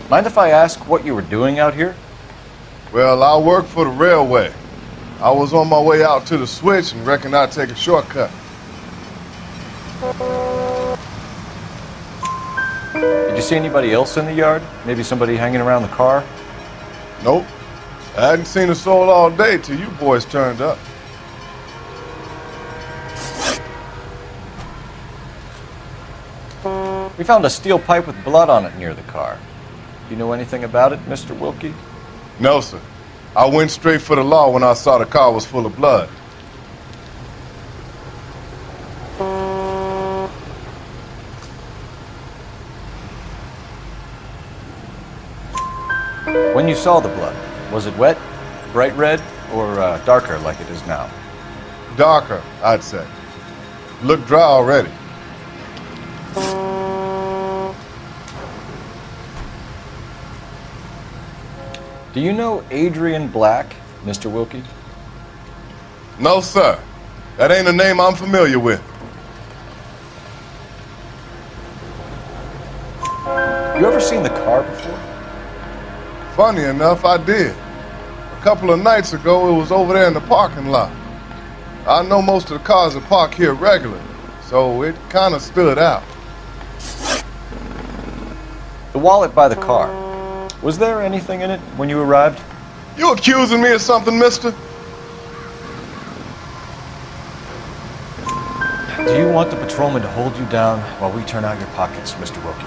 Mind if I ask what you were doing out here? Well, I work for the railway. I was on my way out to the switch and reckoned I'd take a shortcut. Did you see anybody else in the yard? Maybe somebody hanging around the car? Nope. I hadn't seen a soul all day till you boys turned up. We found a steel pipe with blood on it near the car. You know anything about it, Mr. Wilkie? No, sir. I went straight for the law when I saw the car was full of blood. When you saw the blood, was it wet, bright red, or darker like it is now? Darker, I'd say. Looked dry already. Do you know Adrian Black, Mr. Wilkie? No, sir. That ain't a name I'm familiar with. You ever seen the car before? Funny enough, I did. A couple of nights ago, it was over there in the parking lot. I know most of the cars are parked here regularly, so it kind of stood out. The wallet by the car. Was there anything in it when you arrived? You accusing me of something, mister? Do you want the patrolman to hold you down while we turn out your pockets, Mr. Wilkie?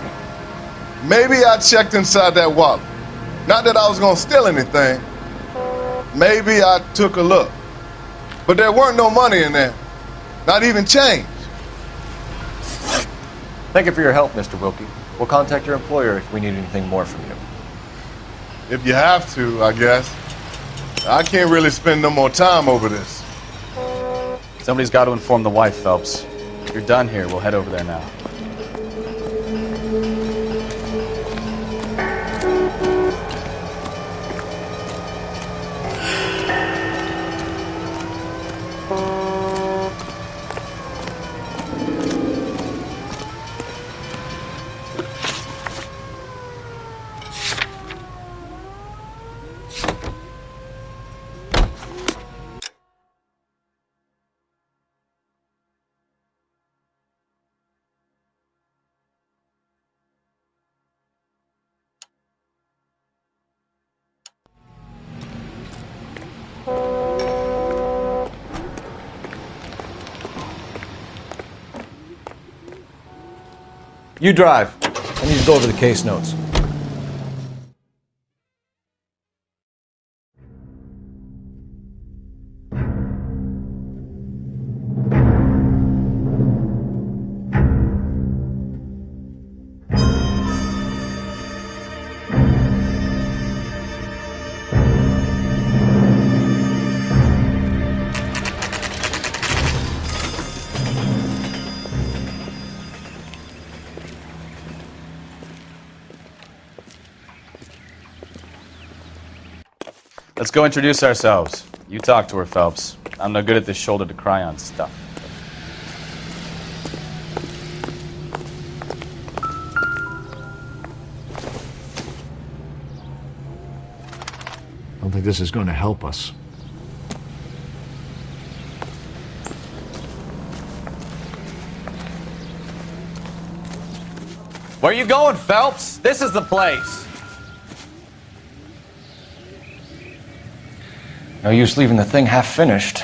Maybe I checked inside that wallet. Not that I was gonna steal anything. Maybe I took a look. But there weren't no money in there. Not even change. Thank you for your help, Mr. Wilkie. We'll contact your employer if we need anything more from you. If you have to, I guess. I can't really spend no more time over this. Somebody's got to inform the wife, Phelps. If you're done here, we'll head over there now. You drive. I need to go over the case notes. Let's go introduce ourselves. You talk to her, Phelps. I'm no good at this shoulder to cry on stuff. I don't think this is going to help us. Where you going, Phelps? This is the place. No use leaving the thing half finished.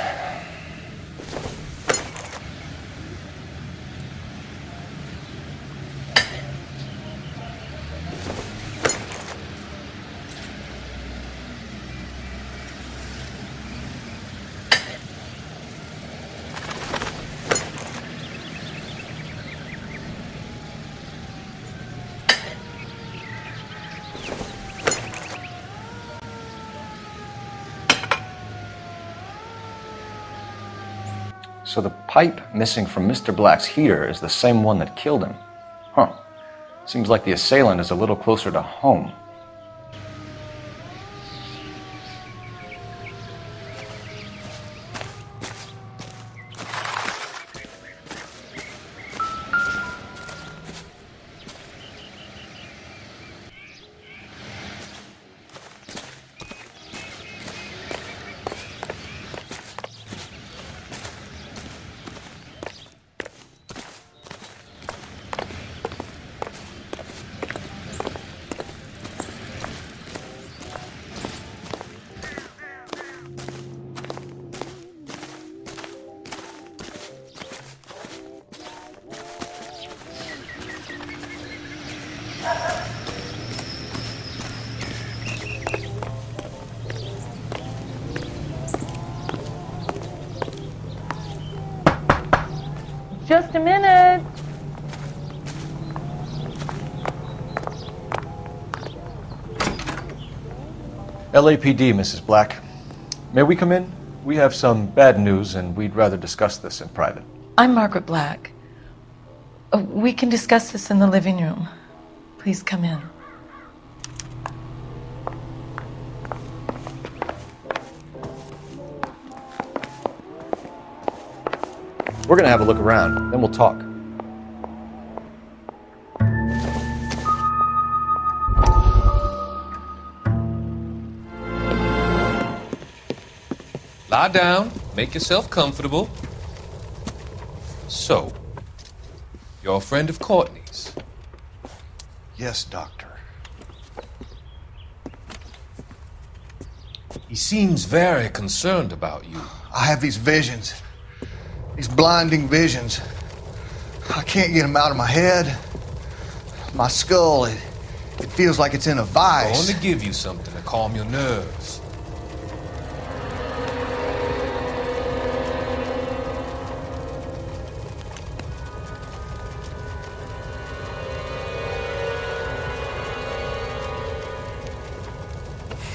So the pipe missing from Mr. Black's heater is the same one that killed him. Huh. Seems like the assailant is a little closer to home. LAPD, Mrs. Black. May we come in? We have some bad news, and we'd rather discuss this in private. I'm Margaret Black. We can discuss this in the living room. Please come in. We're gonna have a look around, then we'll talk. Lie down, make yourself comfortable. So, you're a friend of Courtney's? Yes, Doctor. He seems very concerned about you. I have these visions. These blinding visions. I can't get them out of my head. My skull, it feels like it's in a vice. I want to give you something to calm your nerves.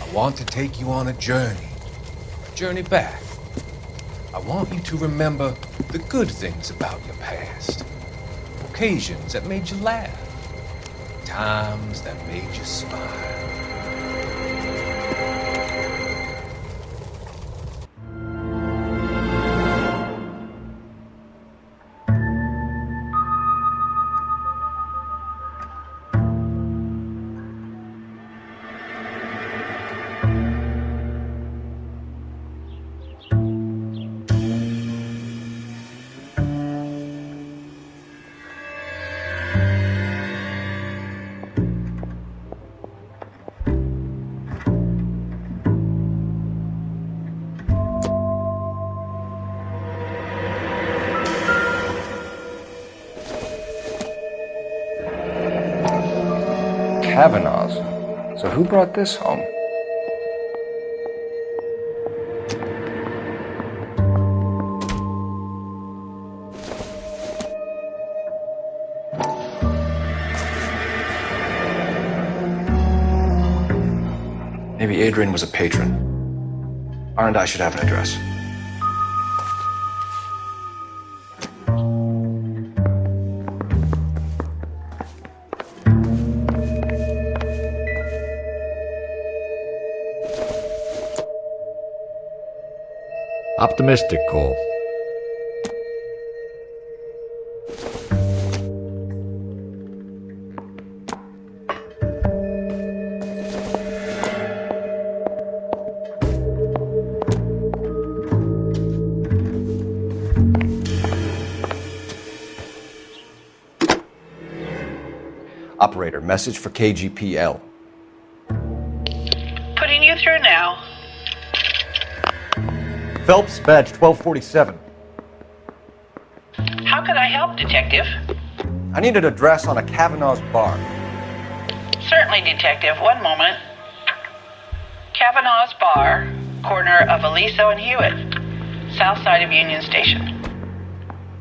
I want to take you on a journey back. I want you to remember the good things about your past. Occasions that made you laugh. Times that made you smile. Kavanaugh's. So who brought this home? Maybe Adrian was a patron. R&I should have an address. Optimistic, Cole. Operator, message for KGPL. Putting you through now. Phelps, badge 1247. How can I help, Detective? I need an address on a Kavanaugh's bar. Certainly, Detective. One moment. Kavanaugh's Bar, corner of Aliso and Hewitt, south side of Union Station.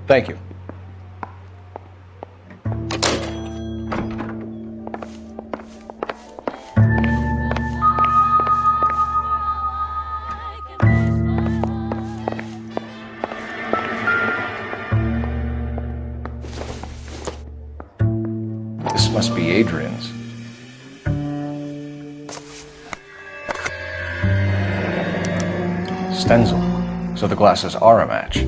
Thank you. This must be Adrian's. Stencil. So the glasses are a match.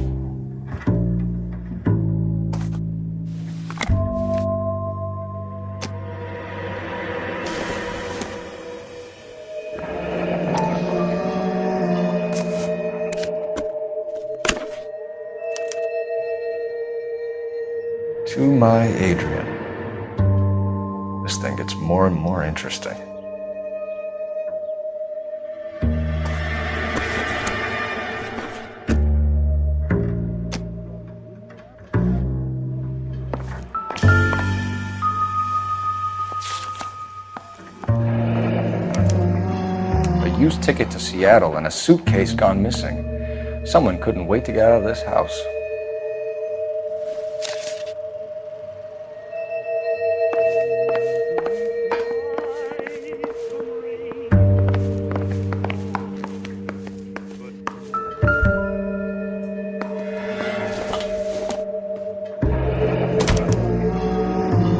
To my Adrian. This thing gets more and more interesting. A used ticket to Seattle and a suitcase gone missing. Someone couldn't wait to get out of this house.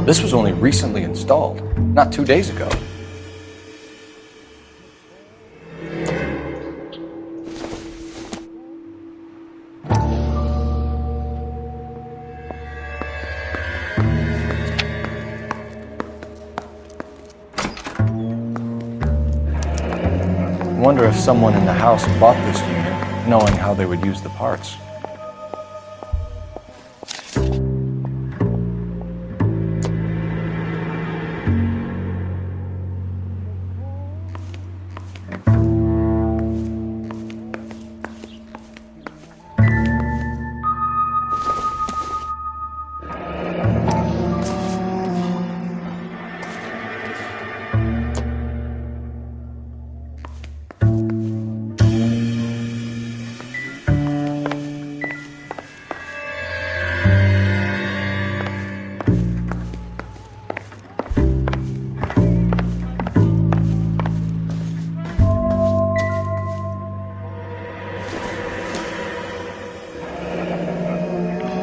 This was only recently installed, not 2 days ago. I wonder if someone in the house bought this unit, knowing how they would use the parts.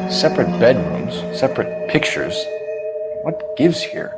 Separate bedrooms, separate pictures. What gives here?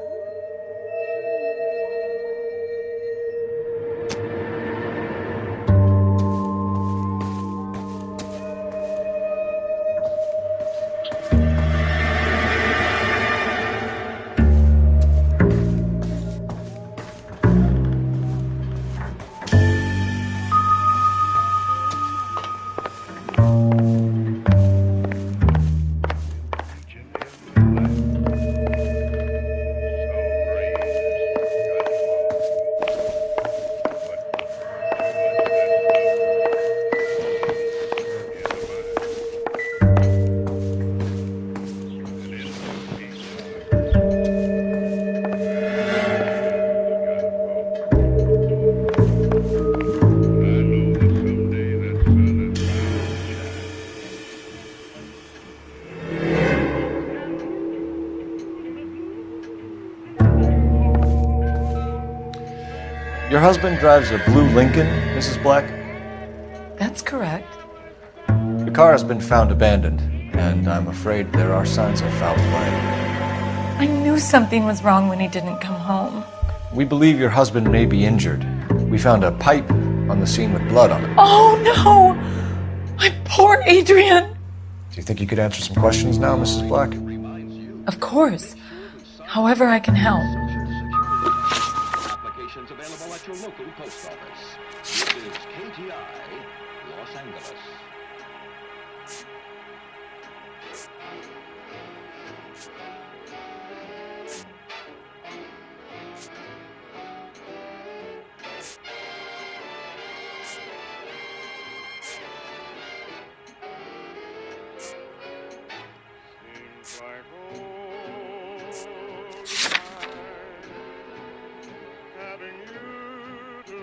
Your husband drives a blue Lincoln, Mrs. Black? That's correct. The car has been found abandoned, and I'm afraid there are signs of foul play. I knew something was wrong when he didn't come home. We believe your husband may be injured. We found a pipe on the scene with blood on it. Oh no! My poor Adrian! Do you think you could answer some questions now, Mrs. Black? Of course. However I can help. Applications available at your local post office. This is KTI, Los Angeles.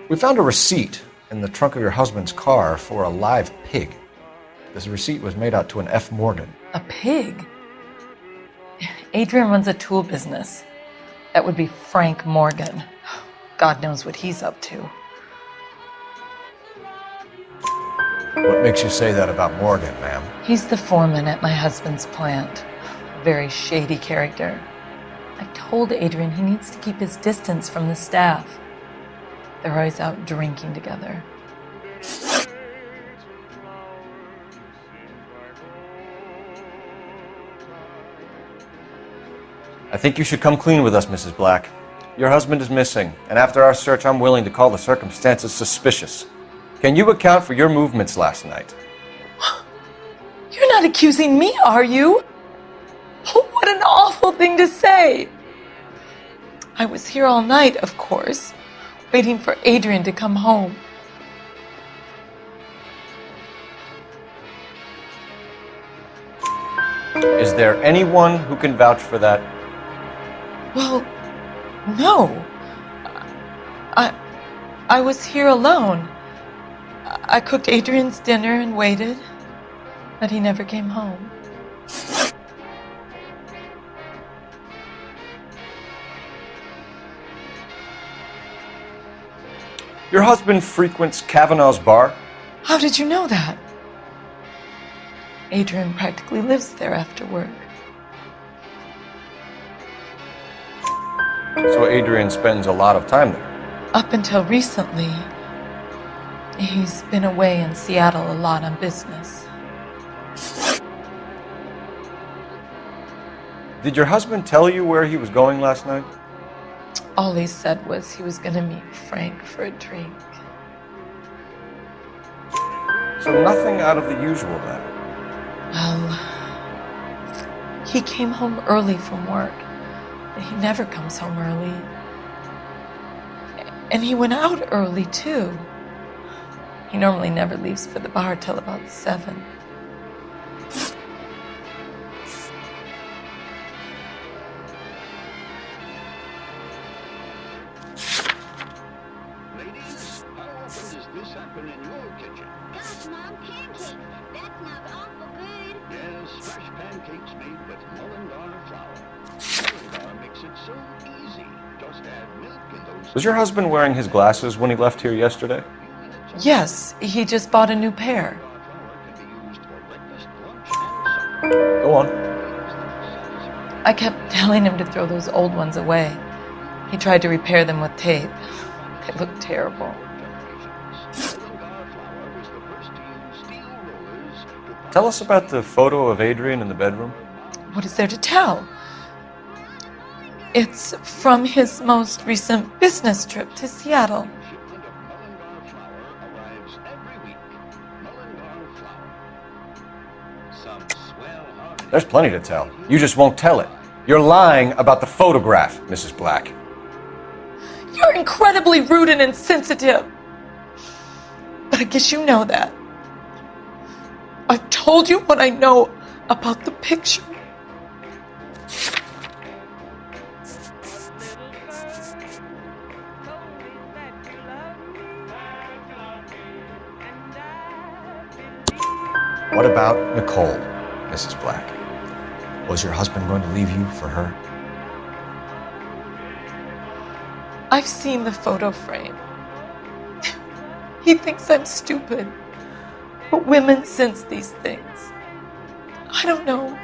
We found a receipt in the trunk of your husband's car for a live pig. This receipt was made out to an F. Morgan. A pig? Adrian runs a tool business. That would be Frank Morgan. God knows what he's up to. What makes you say that about Morgan, ma'am? He's the foreman at my husband's plant. A very shady character. I've told Adrian he needs to keep his distance from the staff. They're always out drinking together. I think you should come clean with us, Mrs. Black. Your husband is missing, and after our search, I'm willing to call the circumstances suspicious. Can you account for your movements last night? You're not accusing me, are you? Oh, what an awful thing to say. I was here all night, of course, waiting for Adrian to come home. Is there anyone who can vouch for that? Well, no. I was here alone. I cooked Adrian's dinner and waited, but he never came home. Your husband frequents Kavanaugh's bar? How did you know that? Adrian practically lives there after work. So Adrian spends a lot of time there? Up until recently, he's been away in Seattle a lot on business. Did your husband tell you where he was going last night? All he said was he was gonna meet Frank for a drink. So nothing out of the usual then? Well, he came home early from work. He never comes home early. And he went out early, too. He normally never leaves for the bar till about 7. Ladies, how often does this happen in your kitchen? Gosh, Mom, pancakes. That smells awful good. Yes, fresh pancakes made with Mullingar flour. Mullingar makes it so easy. Just add milk in those. Was your husband wearing his glasses when he left here yesterday? Yes, he just bought a new pair. Go on. I kept telling him to throw those old ones away. He tried to repair them with tape. They looked terrible. Tell us about the photo of Adrian in the bedroom. What is there to tell? It's from his most recent business trip to Seattle. There's plenty to tell. You just won't tell it. You're lying about the photograph, Mrs. Black. You're incredibly rude and insensitive. But I guess you know that. I've told you what I know about the picture. What about Nicole, Mrs. Black? Was your husband going to leave you for her? I've seen the photo frame. He thinks I'm stupid. But women sense these things. I don't know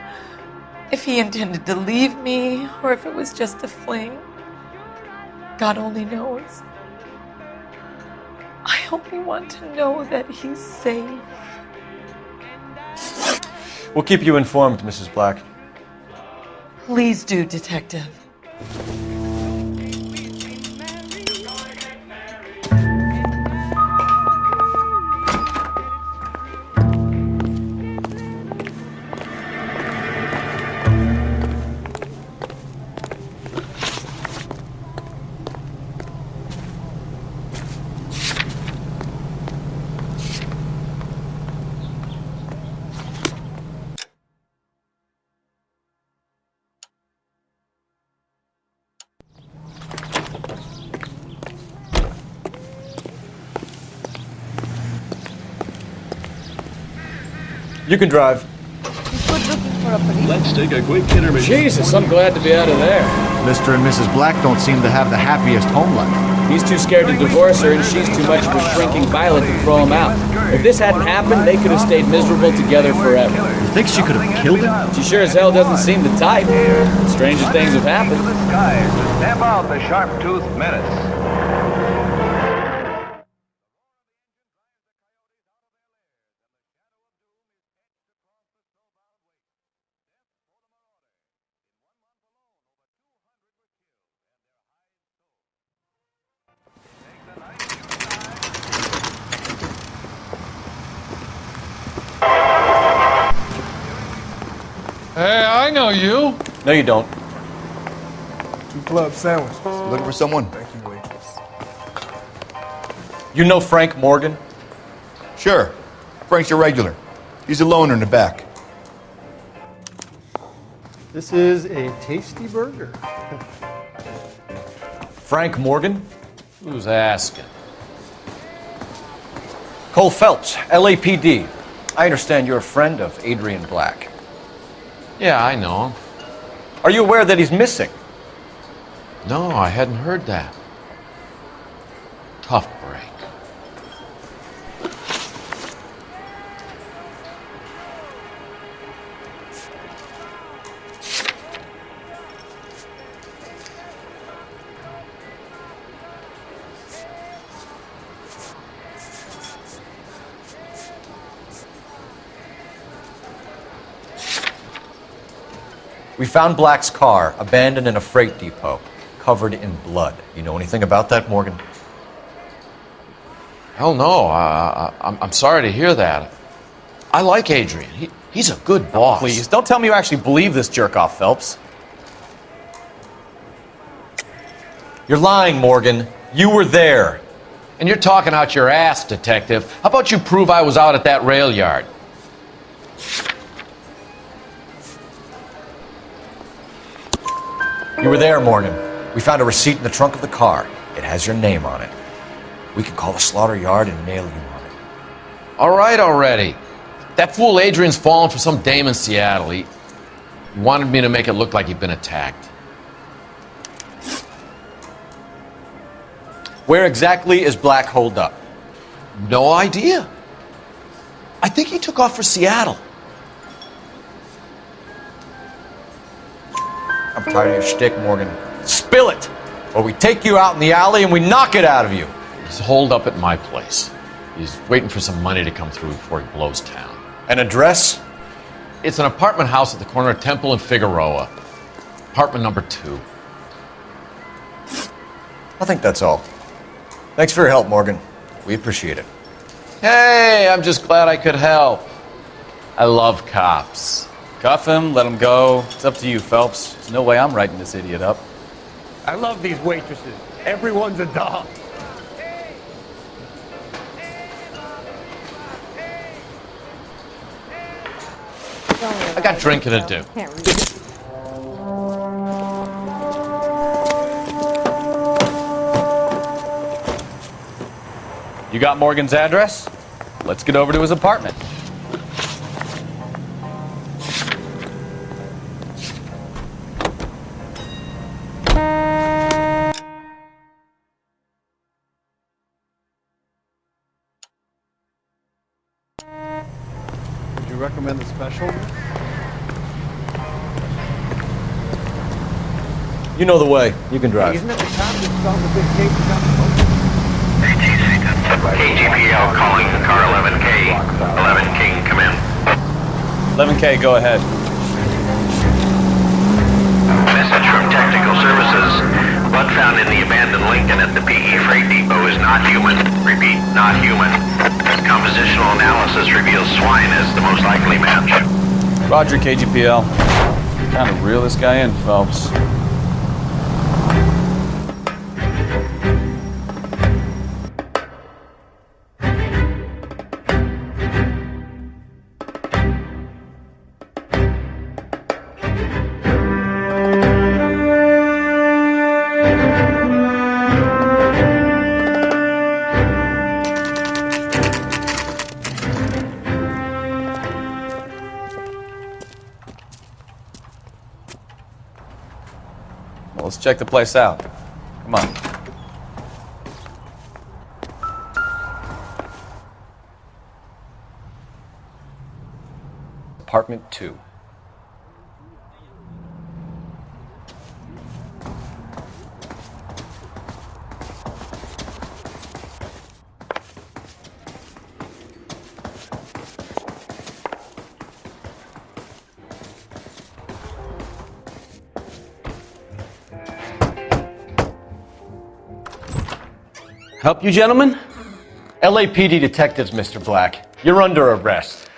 if he intended to leave me or if it was just a fling. God only knows. I only want to know that he's safe. We'll keep you informed, Mrs. Black. Please do, Detective. You can drive. Let's take a quick intermission. Jesus, I'm glad to be out of there. Mr. and Mrs. Black don't seem to have the happiest home life. He's too scared to divorce her, and she's too much of a shrinking violet to throw him out. If this hadn't happened, they could have stayed miserable together forever. You think she could have killed him? She sure as hell doesn't seem the type. Stranger things have happened. Stamp out the sharp-toothed menace. Hey, I know you. No, you don't. 2 club sandwiches. Looking for someone? Thank you, waitress. You know Frank Morgan? Sure. Frank's a regular. He's a loner in the back. This is a tasty burger. Frank Morgan? Who's asking? Cole Phelps, LAPD. I understand you're a friend of Adrian Black. Yeah, I know him. Are you aware that he's missing? No, I hadn't heard that. Tough break. We found Black's car abandoned in a freight depot, covered in blood. You know anything about that, Morgan? Hell no. I'm sorry to hear that. I like Adrian. He's a good boss. Please, don't tell me you actually believe this jerk-off, Phelps. You're lying, Morgan. You were there. And you're talking out your ass, detective. How about you prove I was out at that rail yard? You were there, Morgan. We found a receipt in the trunk of the car. It has your name on it. We could call the slaughter yard and nail you on it. All right already. That fool Adrian's fallen for some dame in Seattle. He wanted me to make it look like he'd been attacked. Where exactly is Black holed up? No idea. I think he took off for Seattle. I'm tired of your shtick, Morgan. Spill it! Or we take you out in the alley and we knock it out of you. He's holed up at my place. He's waiting for some money to come through before he blows town. An address? It's an apartment house at the corner of Temple and Figueroa. Apartment number 2. I think that's all. Thanks for your help, Morgan. We appreciate it. Hey, I'm just glad I could help. I love cops. Cuff him, let him go. It's up to you, Phelps. There's no way I'm writing this idiot up. I love these waitresses. Everyone's a doll. I got drinking to do. You got Morgan's address? Let's get over to his apartment. Would you recommend the special? You know the way. You can drive. Isn't it the cop that solved the big case of KGPL calling car 11K. 11 King, come in. 11K, go ahead. Message from Technical Services. Blood found in the abandoned Lincoln at the PE freight depot is not human. Repeat, not human. Compositional analysis reveals swine as the most likely match. Roger, KGPL. Kind of reel this guy in, Phelps. Well, let's check the place out. Come on. Apartment 2. Help you, gentlemen? LAPD detectives, Mr. Black. You're under arrest.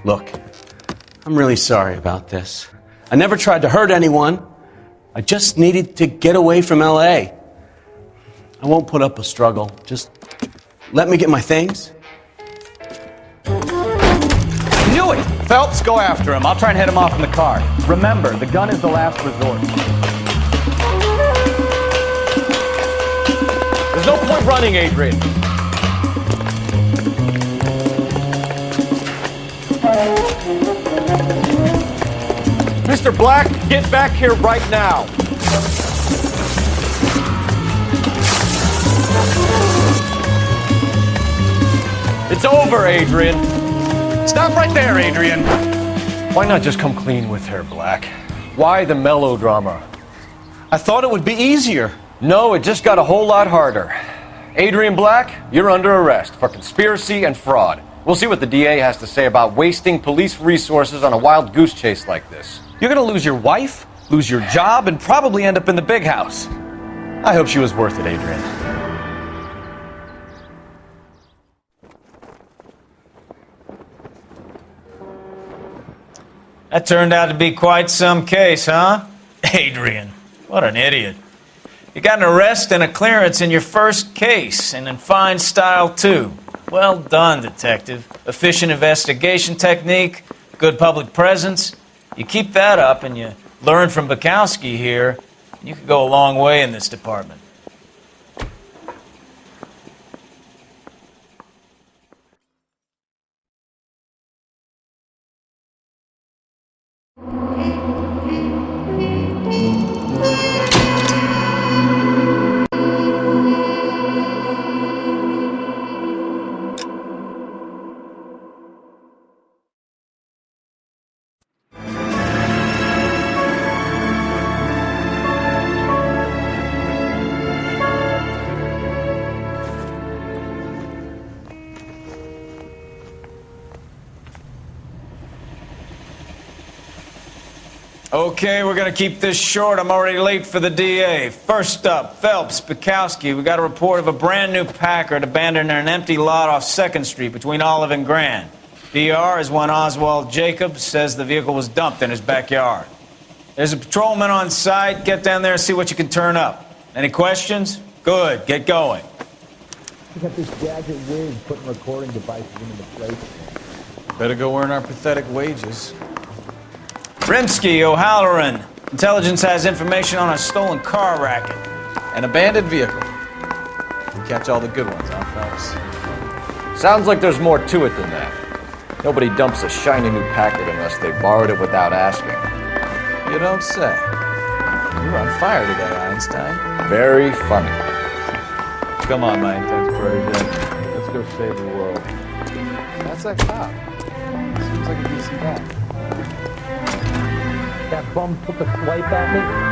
Look, I'm really sorry about this. I never tried to hurt anyone. I just needed to get away from LA. I won't put up a struggle. Just let me get my things. Knew it! Phelps, go after him. I'll try and head him off in the car. Remember, the gun is the last resort. There's no point running, Adrian. Mr. Black, get back here right now. It's over, Adrian. Stop right there, Adrian. Why not just come clean with her, Black? Why the melodrama? I thought it would be easier. No, it just got a whole lot harder. Adrian Black, you're under arrest for conspiracy and fraud. We'll see what the DA has to say about wasting police resources on a wild goose chase like this. You're gonna lose your wife, lose your job, and probably end up in the big house. I hope she was worth it, Adrian. That turned out to be quite some case, huh? Adrian, what an idiot. You got an arrest and a clearance in your first case, and in fine style, too. Well done, detective. Efficient investigation technique, good public presence. You keep that up and you learn from Bukowski here, you could go a long way in this department. Okay, we're gonna keep this short. I'm already late for the DA. First up, Phelps, Bukowski. We got a report of a brand new Packard abandoned in an empty lot off 2nd Street between Olive and Grand. DR is one Oswald Jacobs says the vehicle was dumped in his backyard. There's a patrolman on site. Get down there and see what you can turn up. Any questions? Good, get going. We got this gadget wig putting recording devices into place. Better go earn our pathetic wages. Rimsky, O'Halloran. Intelligence has information on a stolen car racket. An abandoned vehicle. We catch all the good ones, huh, Phelps? Sounds like there's more to it than that. Nobody dumps a shiny new Packard unless they borrowed it without asking. You don't say. You're on fire today, Einstein. Very funny. Come on, my intense protege. Let's go save the world. That's that cop. Seems like a decent guy. That bum took a swipe at me.